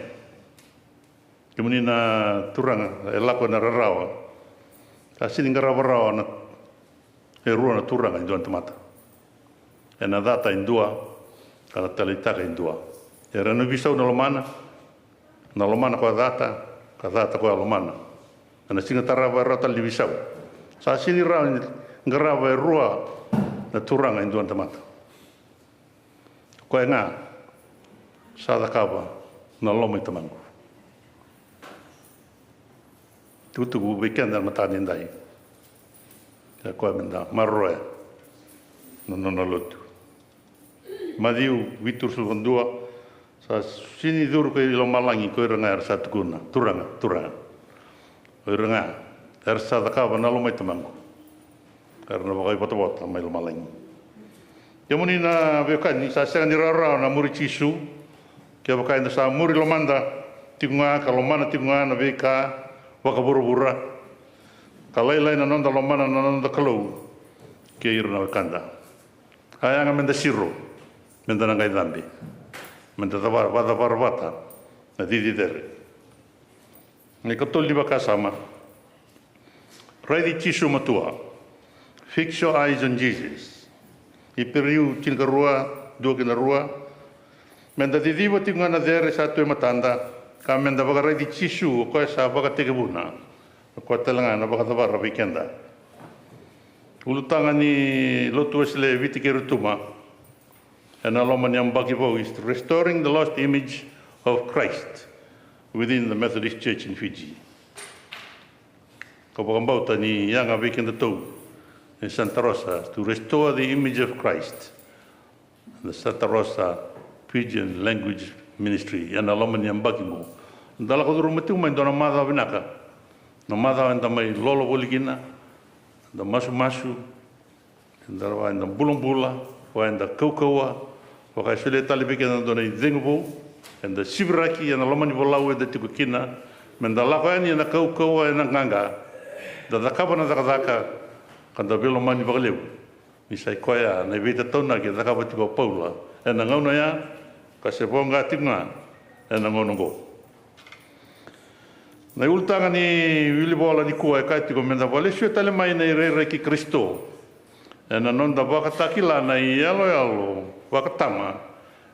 Kemuni na turanga elako na rarawa. Asini ngarawa na rua na turanga induan tamata. E na data indua, kala talitaka indua. E ranu bisau na lomana ko data, kata ko alomana ana singa tarava rata libisau sa sini ra ngarava rua na turanga induan tamata ko nga sa dakava na lomo tamangu tutu weekend na matani ndai ko menda marroe no lutu madiu vitur sulvandua sa sini dur ko ilo malangi ko ranga sa tukuna turanga o ranga sa da ka na lo mai tamango karena bagai bota mai lo malangi yamuni na vekani sa sa ni rara na muri chisu ke bakai na sa muri lo manda tinga kalau mana tinga na veka waka burubura kalai na nonda lo mana na nonda kalau ke irna kanda ayanga menda siro menda na ngai dambi menda vata na didi dere ne katoli baka sama ready chisu matua fix your eyes on Jesus i periu tingarua dua kina rua menda didi wati ngana dere satu matanda ka menda baka ready chisu ko sa baka tekebuna ko telanga na baka tavara weekenda ulutanga ni lotu esle vitikeru tuma and alomani ambakivo is restoring the lost image of Christ within the Methodist Church in Fiji. Kapagambauta ni yanga weekend tau in Santa Rosa to restore the image of Christ. The Santa Rosa Fijian language ministry and alomani ambakimo. Dala ko duru matu mai dona mada binaka. Na mada anda mai lolo boligina. Da masu da anda bulumbula wa anda kaukaua wa ka sele tali bekena dona zengu and the sibraki and alomani bolau da tikukina menda lakani na kaukaua na nganga da dakabana dakaka kanda belo mani bagleu ni sai koya na vita tona ke dakabati ko paula na ngauna ya ka se bonga tinga na ngonongo na ultanga ni wilibola ni kuai kaiti ko menda vale sio tale mai nei re ki Kristo na nonda baka takila na yalo baka tama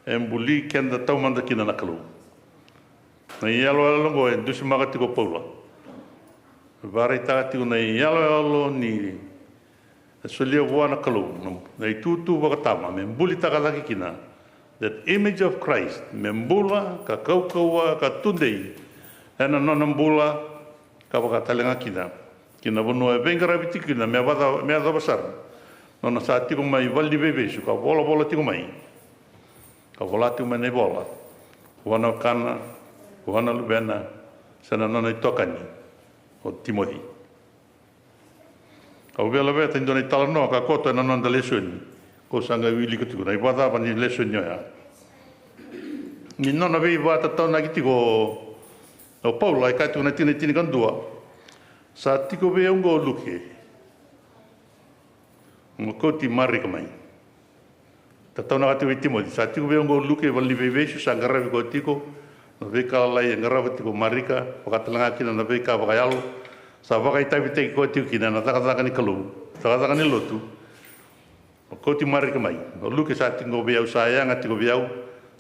embuli kenda tau manda kina na kalu na yalo ngo e dusi magati ko paula bare tati na yalo ni solia wana kalu na tutu baka tama embuli takala kina that image of Christ membula ka kaukaua ka tundei ena nona mbula ka baka talenga kina bono e vengara vitikina me ada basar nona sa tiko mai valdi bebesu ka bola tiko mai ka bola tiko mai bola wana kana wana lubena sana nona tokani o Timothy ka vela veta indona tala no ka kota na nona lesson ko sanga wili kutu na ibada pa ni lesson ya ni nona ve vata tona kitiko o Paula ka tu na tini kandua sa tiko ve ungo luke mo koti mari kamai tatau na atu Timothy sa tiko ve ungo luke vali ve su sangara ko tiko no ve ka lai ngara tiko marika pakatlanga kina na ve ka bakayalo sa bakai tai te ko tiko kina na taka ni kalu taka ni lotu o koti mari kamai o luke sa tiko ve au sa yang tiko ve au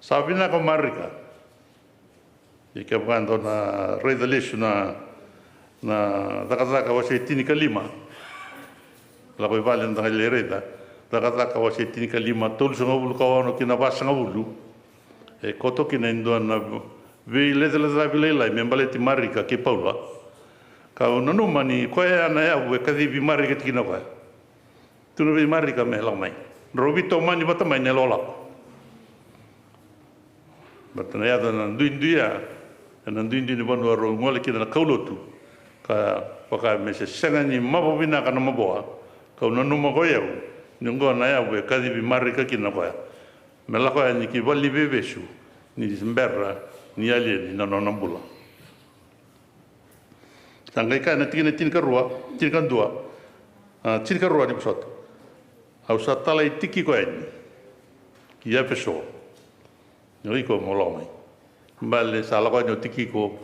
sa vina ko marika e que quando na revelation na dakataka wase tini kalima la ko vale nda le reda dakataka wase tini kalima tol so ngulu ko no kina basa ngulu e koto kina ndo na ve le la membale ti marika ke paula ka no no mani ko ya na ya we kadi bi marika kina ko tu no bi marika me la mai robito mani bata mai ne lola bata na ya na nduindia na ndindi ni banu ro ngole kina na kaulotu ka paka me se sangani mabo bina kana maboa ka no no mo yau ningo na ya we kadi bi marika kina ko me la ko ni ki vali bebesu ni disberra ni ali ni no nambula tangai ka na tin karua tin kan dua tin karua ni sot au satala itiki ko en ki ya peso ni ko mo lo mai Bale sala ko no tiki ko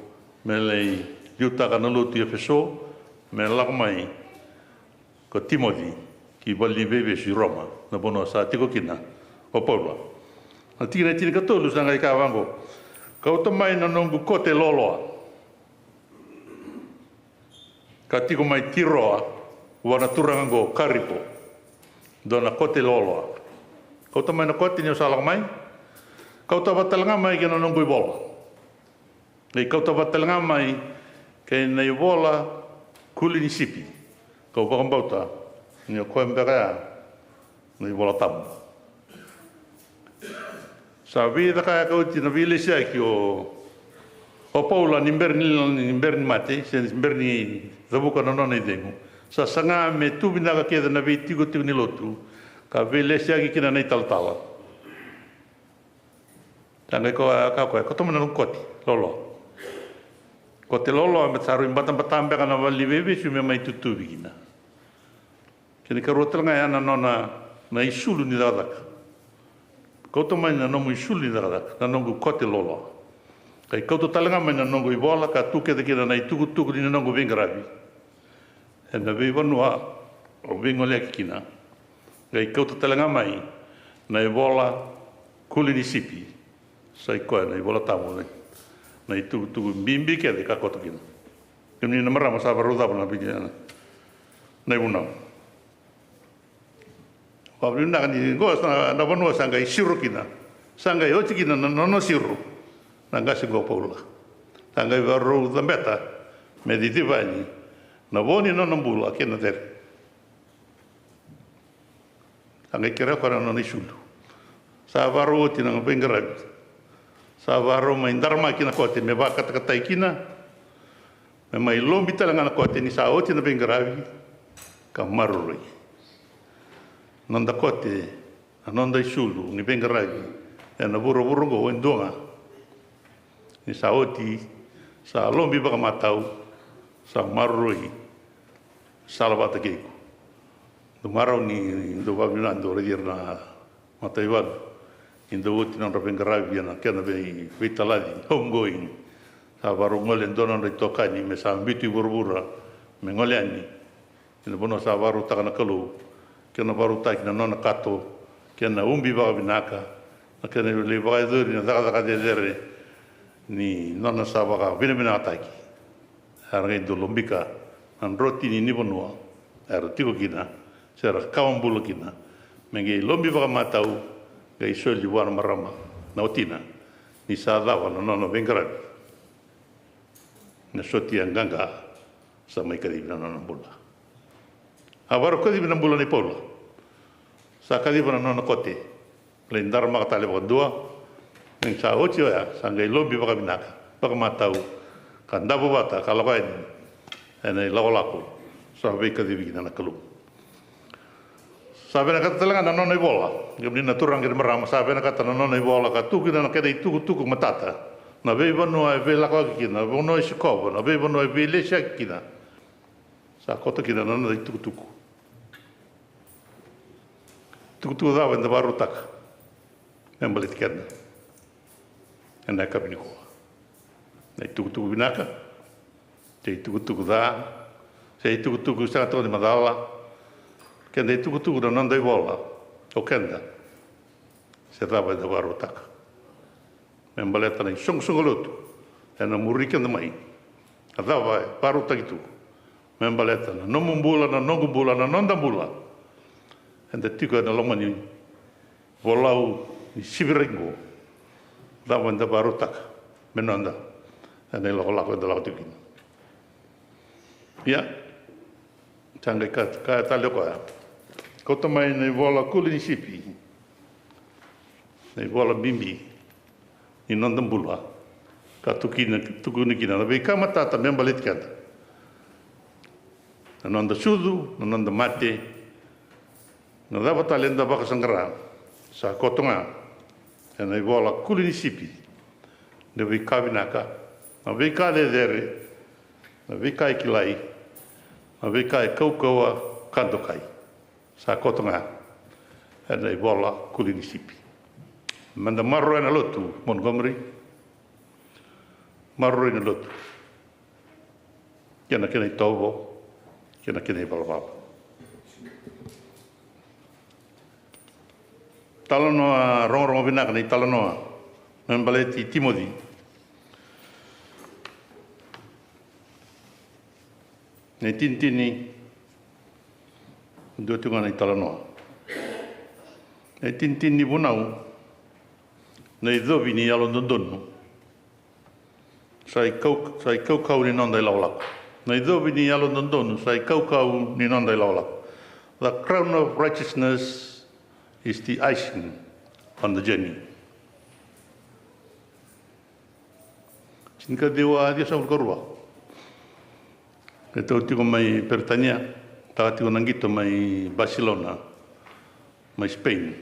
mele yuta kana lutu e feso me la mai ko Timothy ki vali bebe si Roma na bono sa tiko kina o Paula a tira ka tolu sanga ka wango ka to mai no nongu kote lolo ka tiko mai tiroa wana turango karipo dona kote lolo ka to mai no kote ni sala mai kau tahu batalanga mai kena nunggu bola. Nei kau tahu batalanga mai kena bola kuli ni sipi. Kau bakal bauta ni kau embera nei bola tam. Sa vida kaya kau tina vile sia ki o Paula ni berni mate se berni zabuka no nei dengu. Sa sanga me tu bina ka keda na vi tigo ni lotu ka vile sia ki kina nei taltala. Tanga ko to mana koti lolo. Ko te lolo me tsaru batam be kana vali bebe su me mai tutu bina. Kini ka rotel nga ana nona na isulu ni dadak. Ko to mai na no mu isulu ni dadak na nongu kote lolo. Kai ko to talanga mai na nongu ibola ka tuke de kina nei tuku ni nongu vingravi. E na ve vanua o vingo le kina. Kai ko to talanga mai na ibola kuli ni sipi. Sai ko na ibola tamu nei. Na itu bimbi ke de ka ko to kina. Kini na mara masa baru da na bina. Nei una. Pablo na ni go na vanua sanga isiru kina. Sanga yo kina no siru. Nanga singo Paula. Tanga varu da meta me di divani. Na voni no nambula ke na der. Tanga kira ko no ni sulu. Sa varu tina bengrabi. Sa varu mai dharma kina ko te me va kata kina. Me mai lombi talanga ko te ni sa oti na bengrabi. Ka maruri. Nanda ko te anonda sulu ni bengrabi. E na buru go endonga. Ni sa oti, sa lombi baka matau, sa marui, sa labata keiko. Do marau ni do babinan do regir na mataiwan. Indo oti na rapen garabia na kena be vitaladi, homegoing. Sa baru ngole donon ri tokani me sa ambitu burbura me ngole ani. Ina bono sa baru takana kalu, kena baru tak na nona kato, kena umbi baka binaka, na kena le baka duri na taka dedere. Ni nona sabaka bina ataki harga indo lombika an roti ni bonua era tiko kina sera kawambulu kina mengi lombi baka matau ga isoli wana marama na otina ni sadawa na nona vengra na soti anganga sa mai kadi na nona bula awaro kadi na bula ni pola sa kadi na nona kote lendar maka tale baka dua neng sa ocho ya sangai lombi baka binaka baka matau kan dabu bata kalau kain ene lawalaku sa beka di bigina na kalu sabe na kata telangan na nona ibola gabni na turang ke marama sabe na kata na nona ibola ka tuku na keda tuku matata na be banu ai be lako kina bono isikobo na be banu ai be lesha kina sa kota kina na nona tuku da wenda baru tak embalit kena anda kabini ko na tuku binaka te tuku da se tuku sa to de madala kenda tuku da nanda ibola o kenda se dava da baru tak embaleta na songolotu ena murika na mai adava baru tak itu embaleta na nomumbula na nongubula na nondambula enda tuku na lomani volau ni sibirengo da wanda baru tak menanda ane lako da lako tukin ya tanga ka tale ko ko to mai nei vola kuli sipi nei vola bimbi ni nanda mbula ka tukuni kina be kama tata membalit kanta nanda sudu nanda mate na dava talenda baka sangra sa kotonga ena ibola kuli ni sipi de vi kabinaka na vi ka de dere na vi kai kilai na vi kai kaukawa kandokai sa kotonga ena ibola kuli ni sipi manda marro ena lotu Montgomery marro ena lotu kena tovo kena ibalababa talanoa rongo binaka ni talanoa membaleti Timothy ne tintini do tunga ni talanoa ne tintini bunau ne dobi ni alo dondonu sai kau ni nonda laulak ne dobi ni alo dondonu sai kau ni nonda laulak the crown of righteousness is the icing on the journey. Tinka diwa Dios ang ulkarua. Ito tiko mai Pertania, taka tiko nangito mai Barcelona, mai Spain.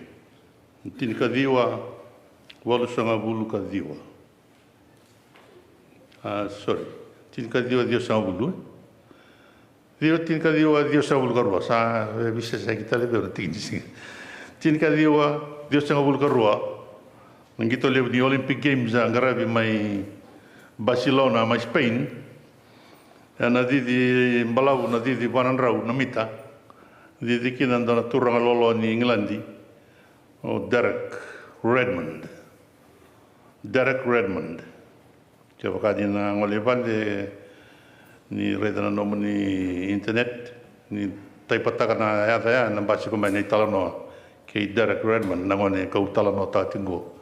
Tinka diwa, walu sanga bulu ka diwa. Sorry, tinka diwa Dios ang bulu. Tinka diwa Dios ang ulkarua. Sa bisa sa kita lebih tinggi sih. Tinka diwa Dios ang ulkarua. Nangito lew di Olympic Games ang garabi mai Barcelona, mai Spain. Na didi Mbalau, na didi Wananrau, na mita. Didi kinan na turang lolo ni Englandi. Derek Redmond. Derek Redmond. Kaya baka na ngolipan ni reda na nomo ni internet. Ni taipataka na yata ya, na basi kumay na italano kay Derek Redmond, na ngone kau talano tatingo.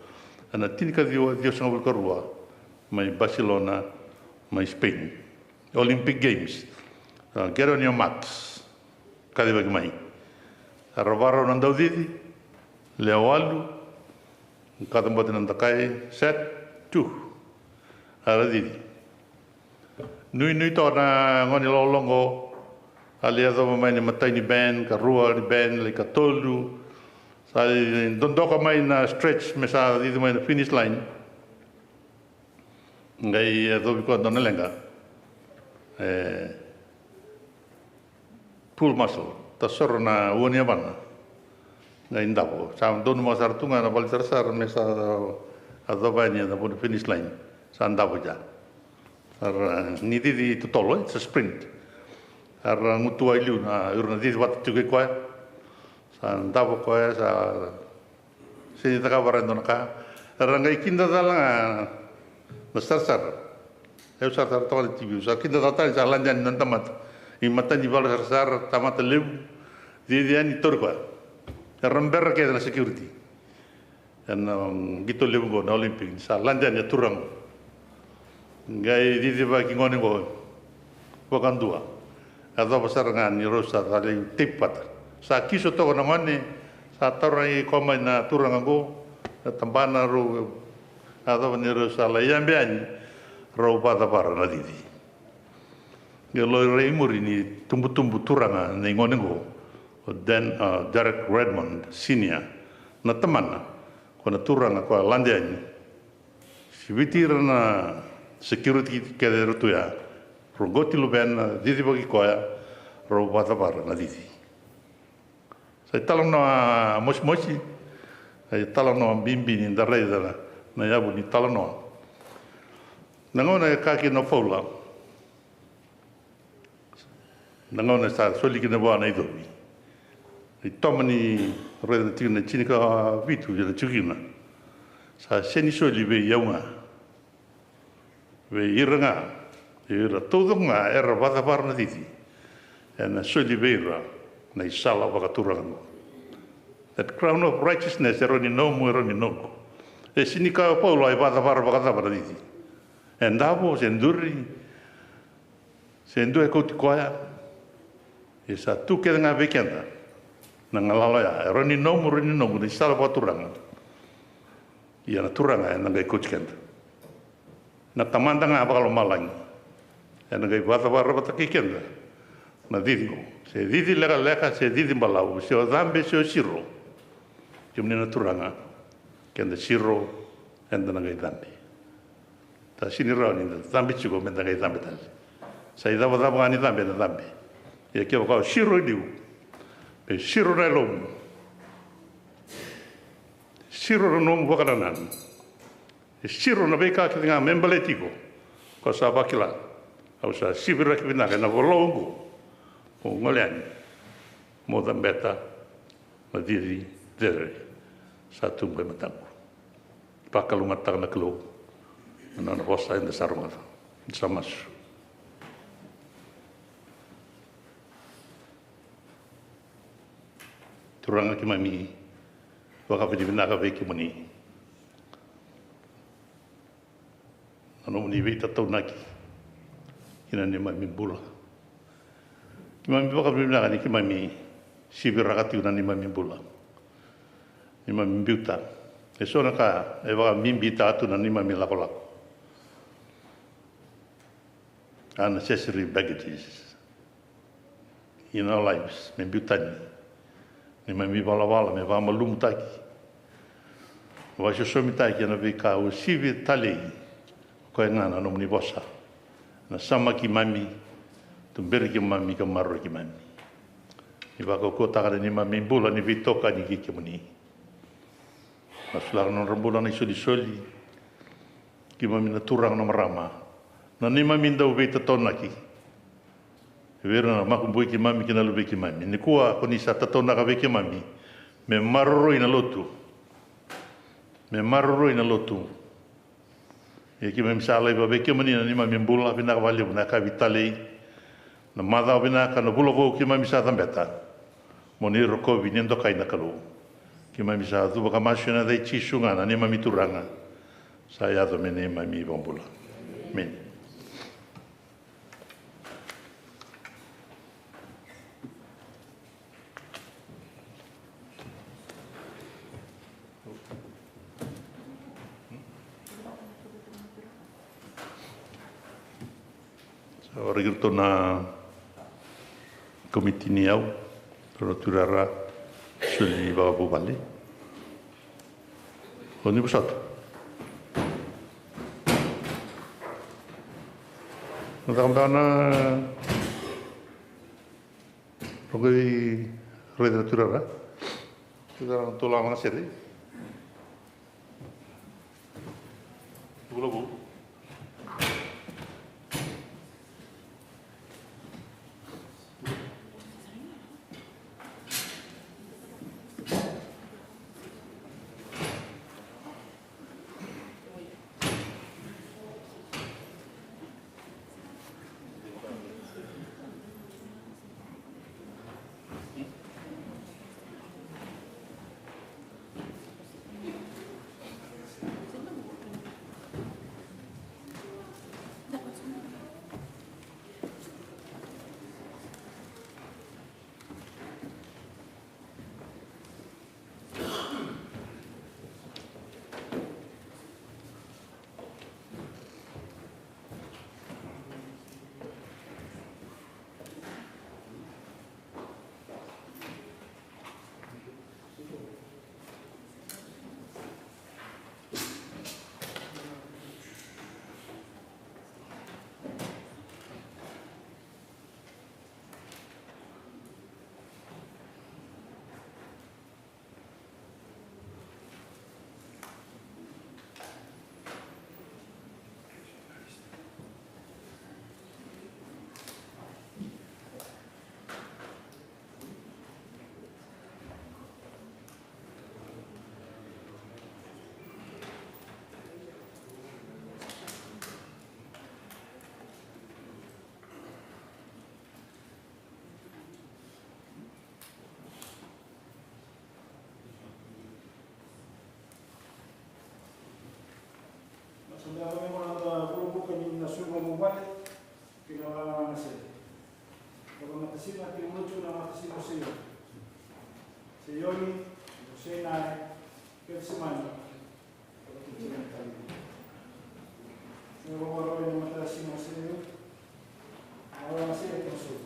Ana tinika Dios ang ulkarua, may Barcelona, may Spain. Olympic Games. Get on your marks. Kadi bagi mai. Arabaro ng daw didi. Lewalu. Katambote ng takay. Set. 2. Ara didi. Nui to na ngoni lolongo. Aliado mamay ni matay ni Ben. Karua ni Ben. Like katolu. Sa dondoka may na stretch. Mesa didi may na finish line. Ngay dobi ko doon nalenga. Pull muscle, tasor na unia bana, na indabo. Sa doon mo sartunga na balik sar mesa adobanya na pun finish line, sa indabo ja. Ar niti di tutolo, it's a sprint. Ar ngutua ilu na urna di wat tuge kwa, sa indabo kwa sa sini taka barando naka. Ar ngai kinda dalang na sar. Eu sar toda TV, sar kinda total sa lanjan nan tamat. I mata di bal sar tamat lew. Di ani torko. Ramber ke na security. En gitu lew go na Olympic sa lanjan ya turang. Ngai di ba ki ngone go. Bukan dua. Ado besar ngan ni rosa tali tipat. Sa kiso to na ngone sa torai koma na turang go. Tambana ru ado ni rosa la yambiani. Raupa tapara na didi. Ngeloi reimuri ni tumbu turanga na ingonengo. Derek Redmond Senior na teman ko na turanga ko landian. Sibitir na security kede rutu ya. Rogoti luben didi bagi ko ya. Raupa tapara na didi. Sa talong na mosi. Sa talong na bimbi ni darai na yabu ni talong na. Nangona kaki no fola. Nangona sa soli kina bua na idobi. I tomani reda tina chinika vitu jana chukina. Sa seni soli be yaunga. Be iranga. Ira todonga era bata parna diti. Na soli be ira na isala wakaturanga. That crown of righteousness eroni nomu eroni nomu. E sinika paulo ai bata para diti. Endavo senduri sendu ko tikoya esa tu ke nga vekenda na ngalala ya roni no ni sala baturanga ia na turanga na ngai ko tikenda na tamanda nga bakalo malang na ngai bata bata kikenda na didingo se didi lega se didi balau se odambe se siro kimne na turanga kenda siro enda na ngai dambe ta sini rani na zambi chigo menda ngai zambi tal sai dava ngani zambi na zambi ya ke ko shiro diu e shiro relom shiro no mo bakaranan e shiro na beka ke nga membaletigo ko sa bakila au sa sibira ke na na volongo o ngolen mo dambeta ma diri dere sa tumbe matangu pakalunga na klo na rosa in the sarunga samas turanga ki mami waka pedi binaka ve ki moni ano ni vita to naki kina ni mami bula ki mami waka pedi binaka ni ki mami sibira kati una ni mami bula ni mami biuta e sona ka e waka mimbi ta tu na ni mami lako unnecessary baggages in our lives, me butani, me mai wala me wa malumu taki. Wa so so mitaki na ve ka o sivi talei ko ngana no mni bosa. Na sama ki mami, tumbere ki mami ka marro ki mami. Ni wa ko taka ni mami bula ni vitoka ni ki muni. Maslar no rambula ni soli ki mami na turang no marama. Na ni mami ndau ve tatona ki. Vera na makumbui ki mami ki na luve ki mami. Ni kua ko ni sa tatona ka ve ki mami. Me marro ina lotu. Me marro ina lotu. E ki mami sa lai ba ve ki mani na ni mami bula vina ka vale na ka vitale. Na mada vina ka no bula vo ki mami sa tambeta. Moni roko vinendo kai na kalu. Ki mami sa tu ka masina dai chisunga na ni mami turanga. Sa ya do me ni mami bombula. Men. Ora girto na komiti ni au pro turara suli va bobale. Oni busat. Ndamdana rogi reda turara. Turara tola ngasere. Bulabu. Sandalo mo na grupo kanyo na sumo mo bale kina nase. Kalau matasina kini mucho na matasina sino. Si Yoni, si Nai, si Mano. Kalau kita tadi. Saya bawa orang yang matasina sino. Awal masih itu masuk.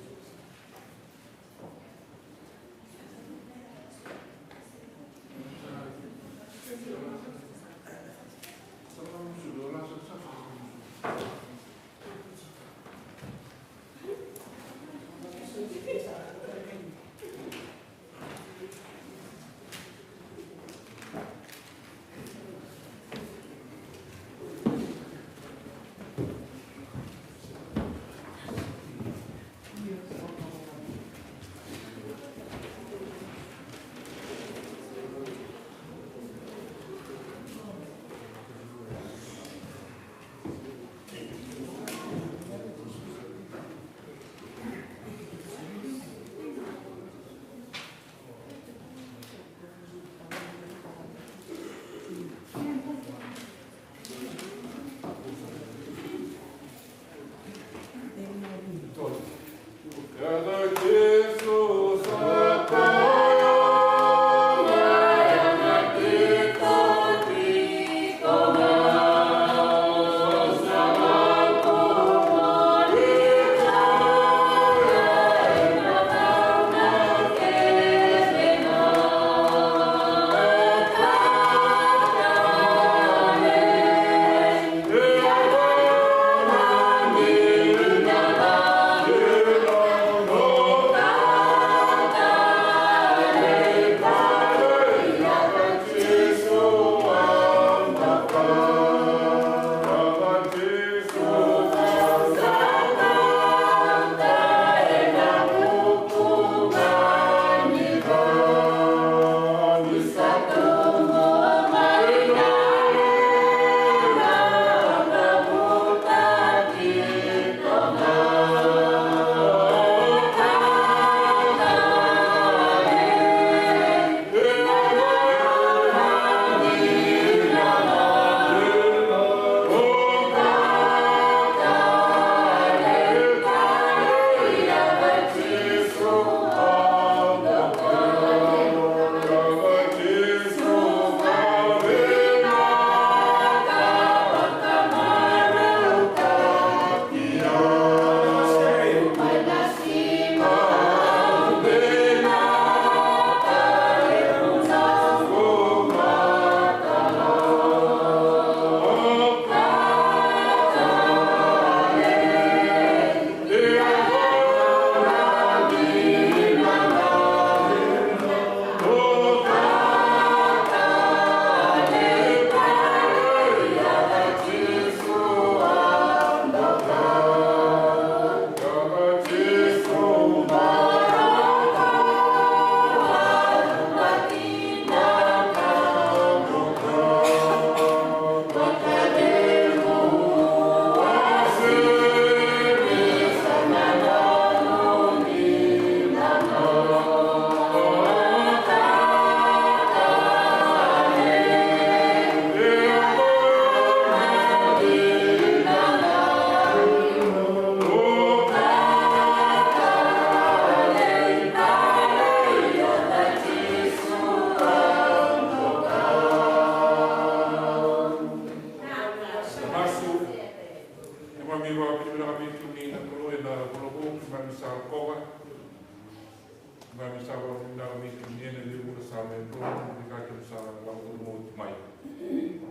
kami sawa na mi kiniene ni ura sa me pro ni ka ke sa la ura mo mai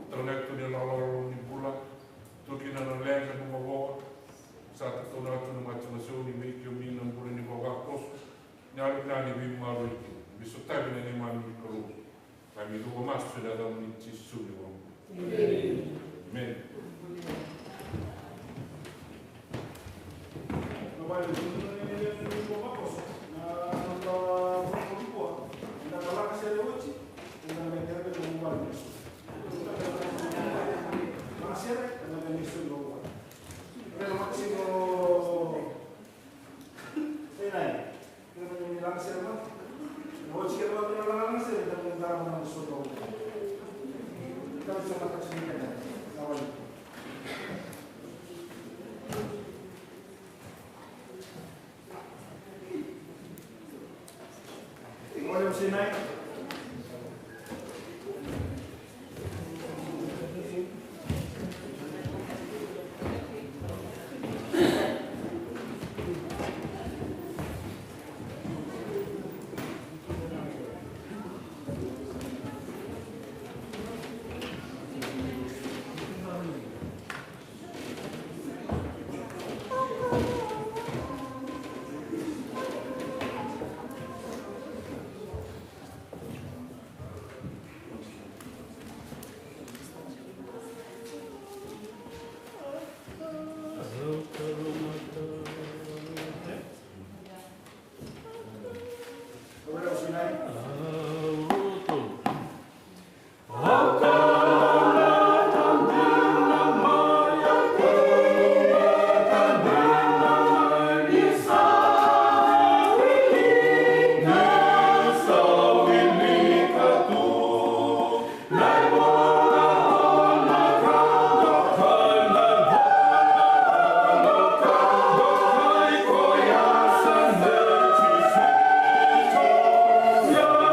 tona tu ni lo ni bula tu ki na no lenga no mo sa ta tona tu no matu so ni me ki mi na bula ni boga kos na ri na ni bi ma ro bi so ta ni ni ma ni ko kami do mas su da ni ci su ni wo amen Yeah.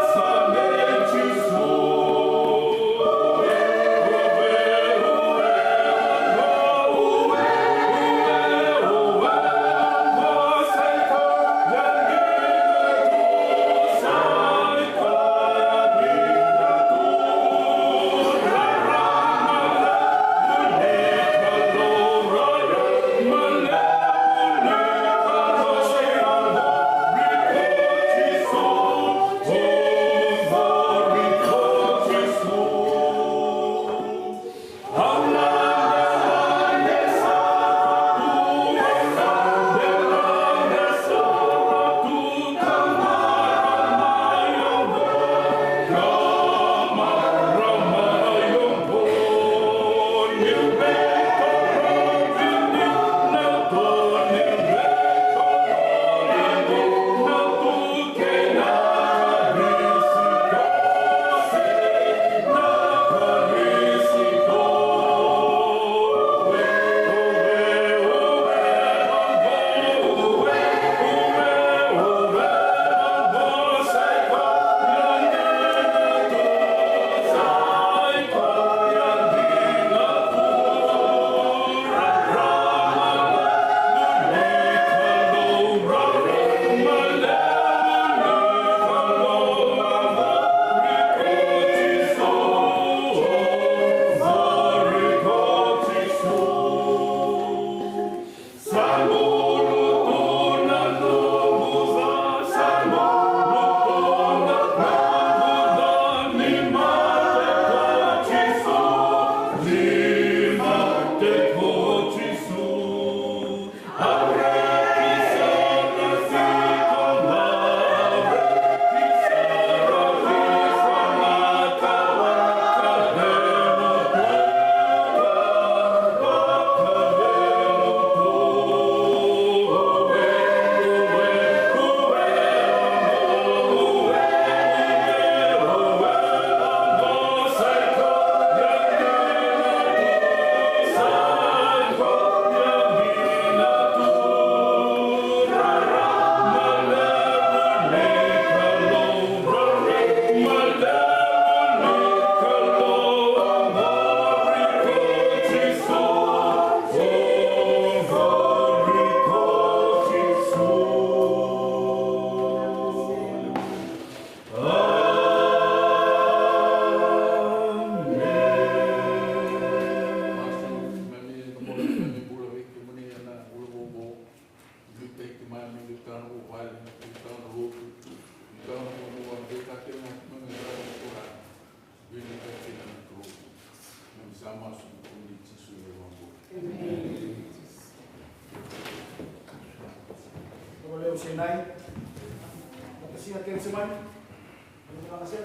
Sinai. Nakasingat kayo sa man. Ano ba kasi?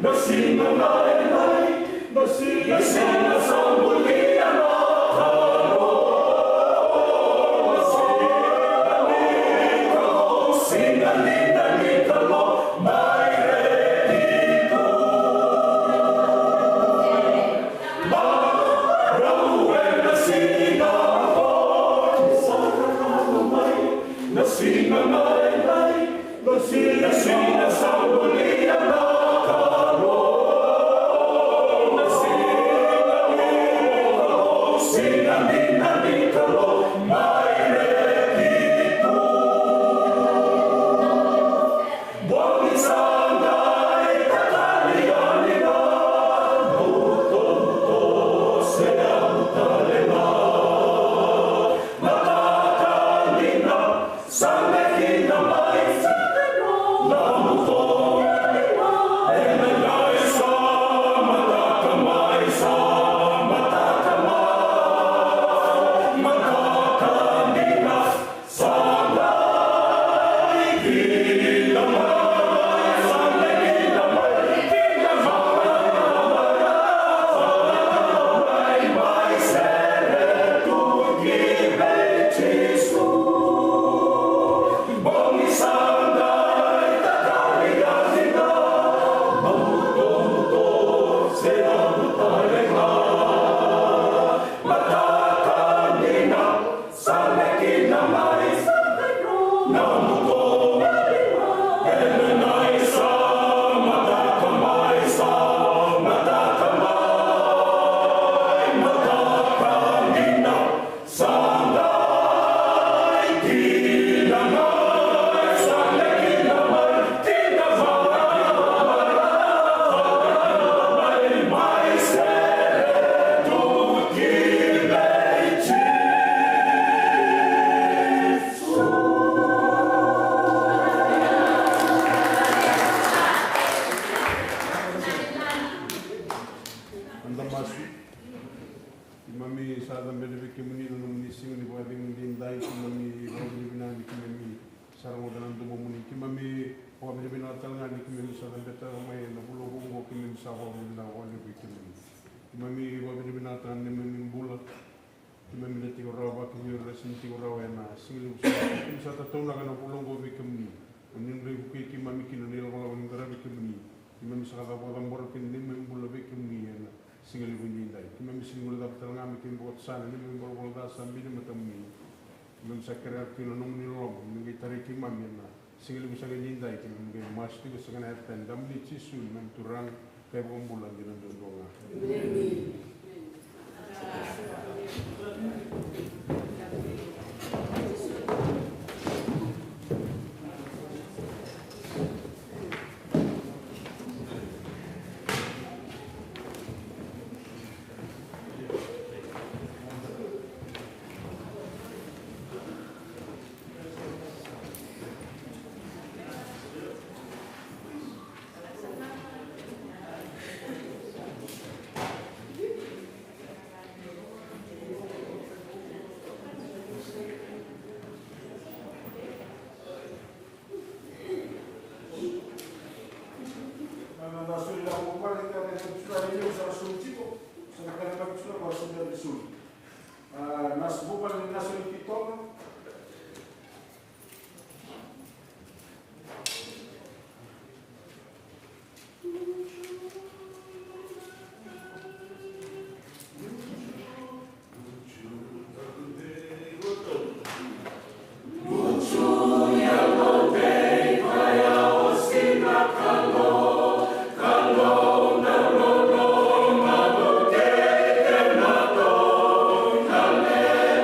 Nasing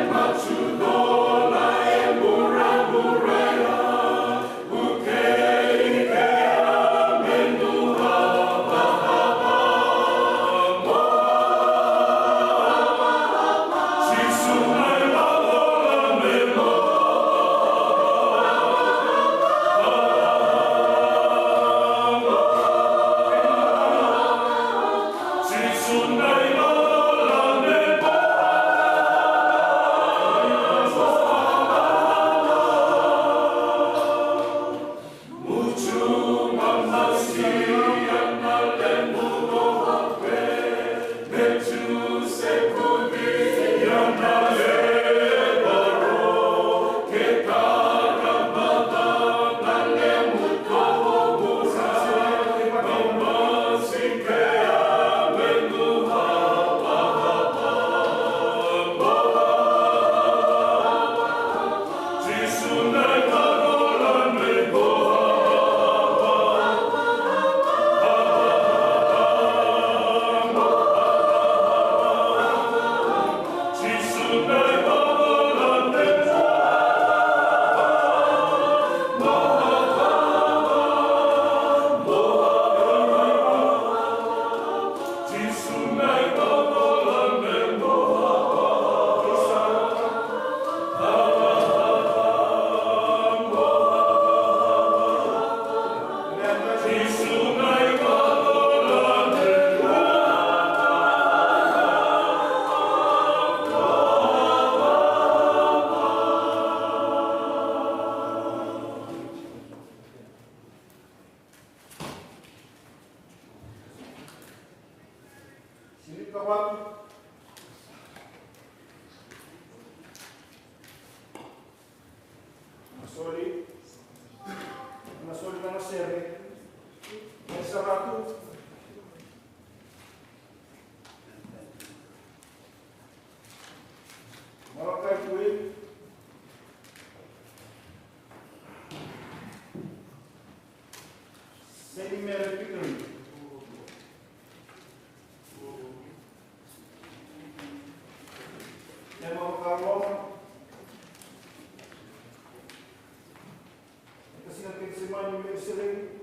Machu Yang mau kalau kasi natin si Manny Mercedes.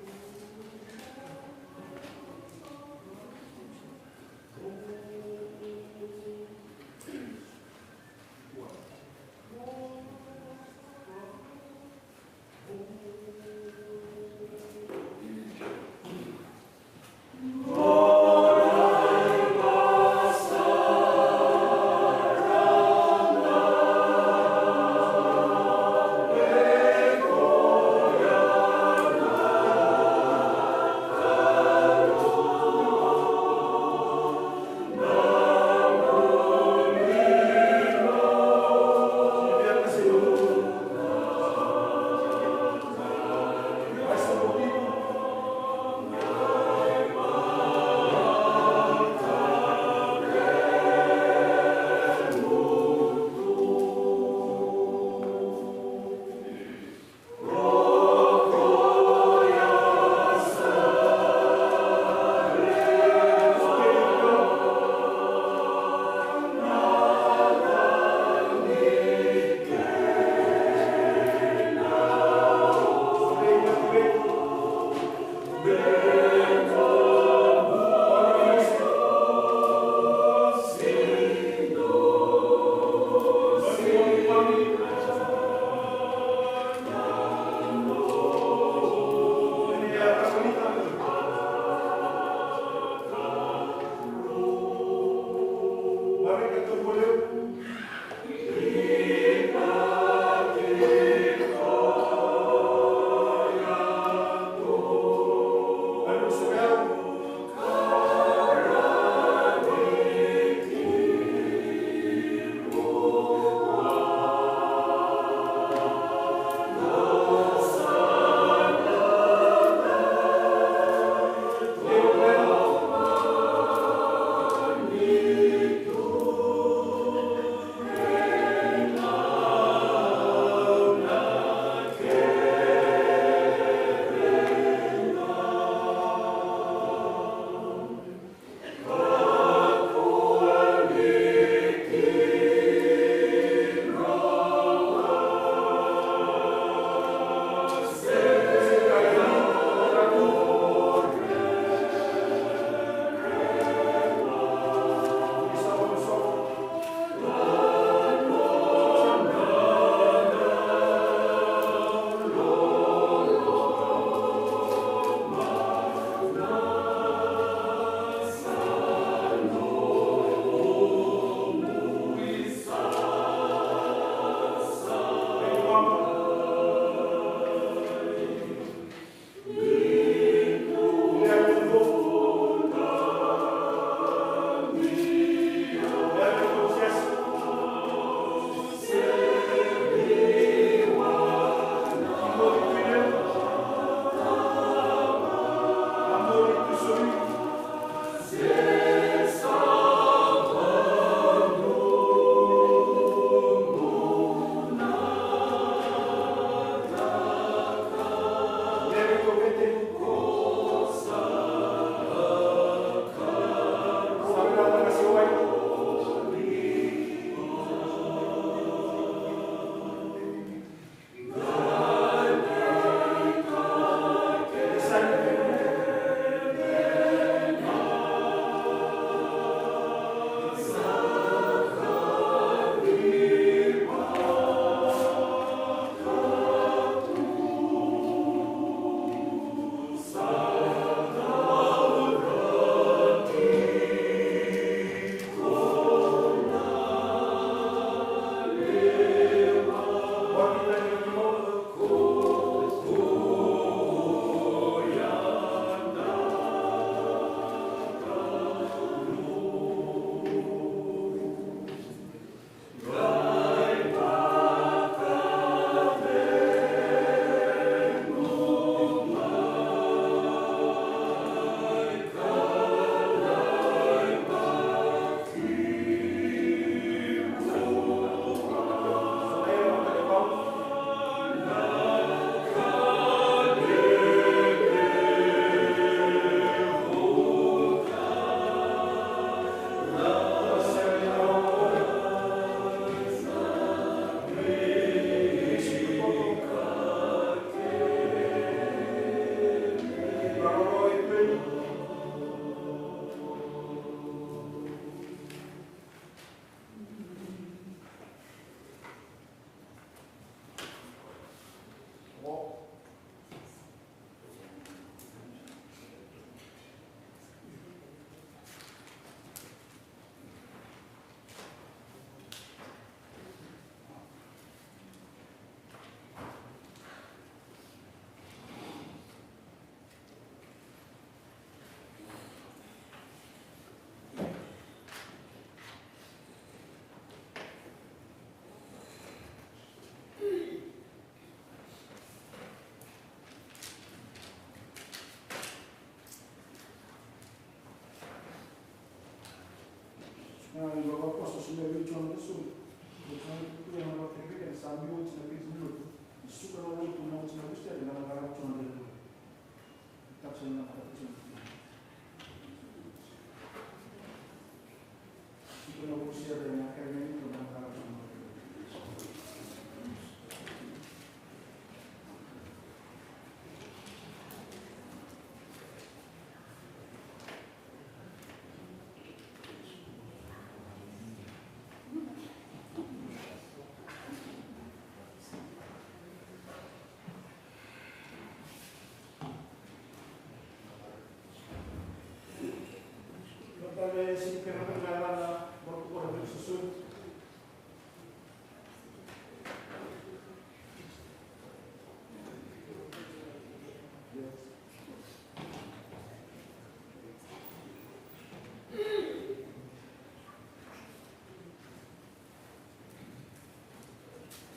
si kena perjalanan berkumpul susun.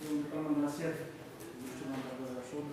Yung tamang nasir, gusto ng pag-rason.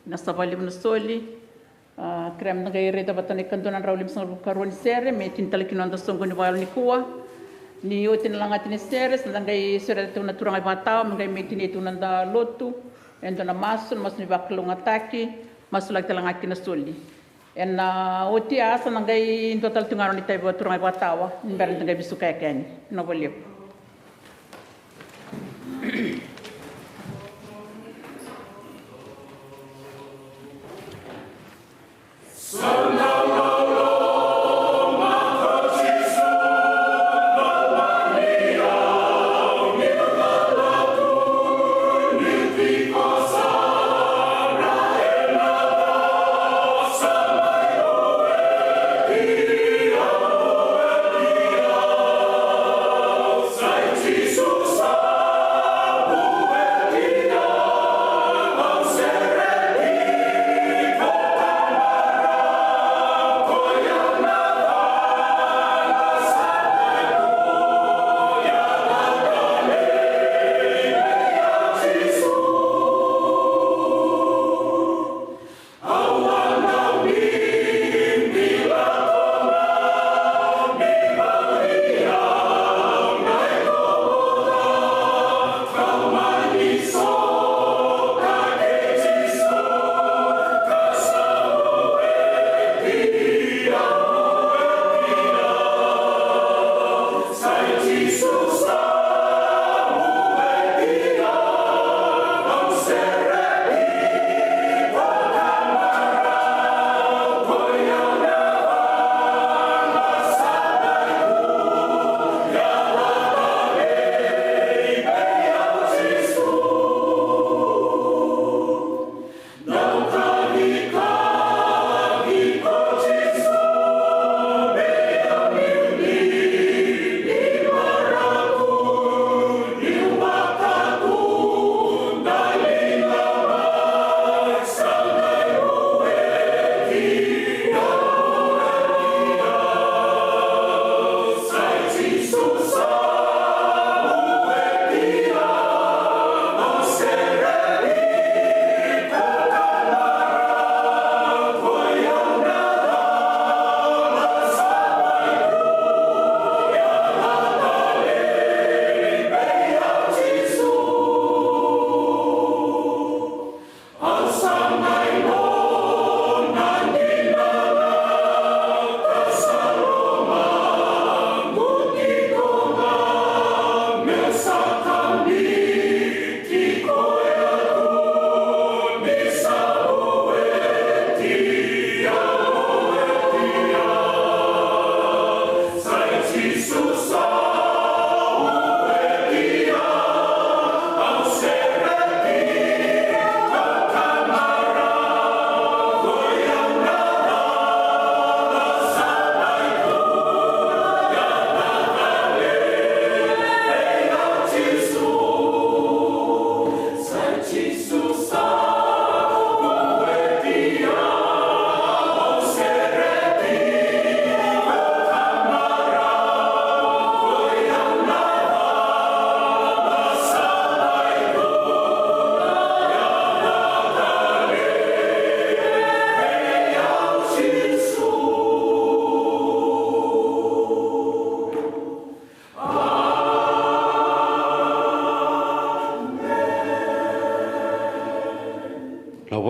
Nasa valim na soli, krem na gay reda batani kandunan raulim sa karon sere, may tintalkinon da songo ni wal ni kuwa, ni otin lang atin ni sere, sa gay sere tu na turang ay bataw, mga may tinitunan da lotu, endo na masun, mas ni baklong ataki, masulag talang akin na soli. En oti asa nang gay in total tungaron ni tayo turang ay batawa, nimberan tang gay bisukay kani, no bolip.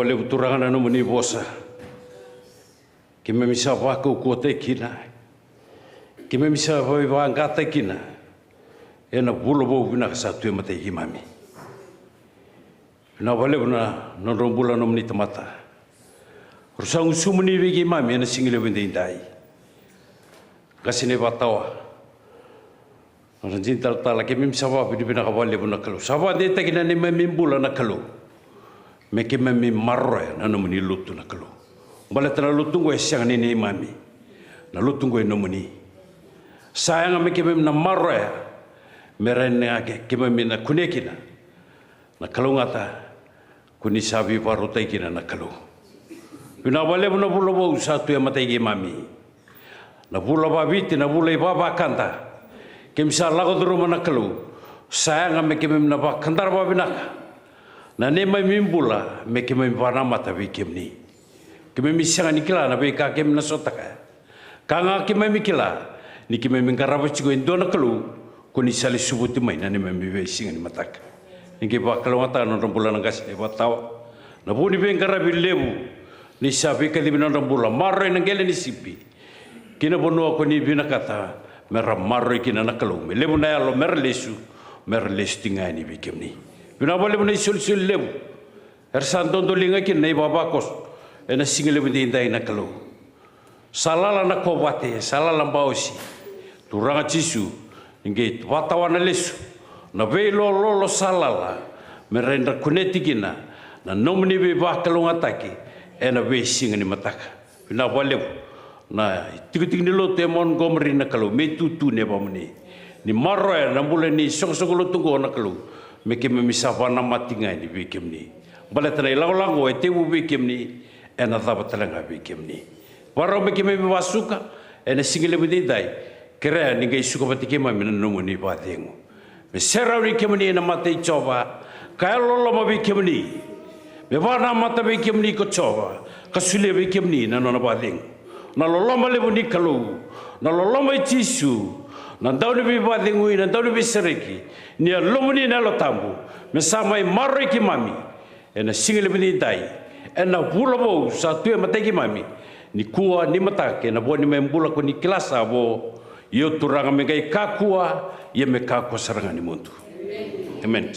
wale uturanga no muni bosa. Ke me misa wako kuote kina. Ke me misa wa ngata kina. E na bulo bo vina sa tu mate himami. Na wale na no rombula no muni tamata. Rusang sumuni vigi mami na singile wende indai. Kasine batawa. Ranjin tala ke mim sawa bidi bina kawale buna kalu. Sawa de takina ne mim bula na kalu. Me ke mim marro na no muni lutu na kalu. Bala tana lutu go siang ni mami. Na lutu go no muni. Sayang me ke mim na marro merene ake ke mim na kunekina. Na kalu ngata kuni sabi parutai kina na kalu. Bina wale buna bula bo satu ya matai ge mami. Na bula babiti na bula ibaba kanta. Kemisa lago duru mana kalu. Sayang me kemim na ba kantar ba binaka. Na ne mai mimbula me kemim bana mata bi kemni. Kemim isanga nikila na be ka kem na sotaka. Kanga kemim mikila ni kemim ngaraba chigo indona kalu kuni sali subuti mai na ne me be singa ni mataka. Ngi ba kalu mata no rombula na gas e batawa. Na buni be ngarabi lebu ni sabi ka di bina rombula marre na gele ni sipi. Kina bono ko ni bina kata mera marro kina nakalu me lebu na lo merlesu tinga ni bikemni bina bole bune sul lebu ersan dondo linga kin nei baba kos ena singile binde indai nakalu salala na kobate salala mbausi turanga cisu nge watawana lesu na velo lo salala merenda kuneti kina na nomni be bakalu ngataki ena be singa ni mataka bina bole na tiku ni lo te Montgomery na kalu me tutu ne bamuni ni marro na bule ni sok lo tungo na kalu me ke me misava na matinga ni bikem ni bale trai lango e te u bikem ni e na taba talanga bikem ni waro me ke me wasuka e na singile bidi dai kere ni ge suka batike ma mina no ni ba tengu me serauri ke ni na mate chova ka lo ma bikem ni me wana mata bikem ni ko chova ka sule bikem ni na no ba tengu na loloma lebu ni kalu na loloma tisu na dauni bi badengui na dauni bi sereki ni lomuni na lo tambu me samai marre ki mami ena singile bi dai ena bulabo sa tu mate ki mami ni kua ni mata ke na boni membula ko ni klasa bo yo turanga me kai kakua ye me kakua saranga ni muntu amen.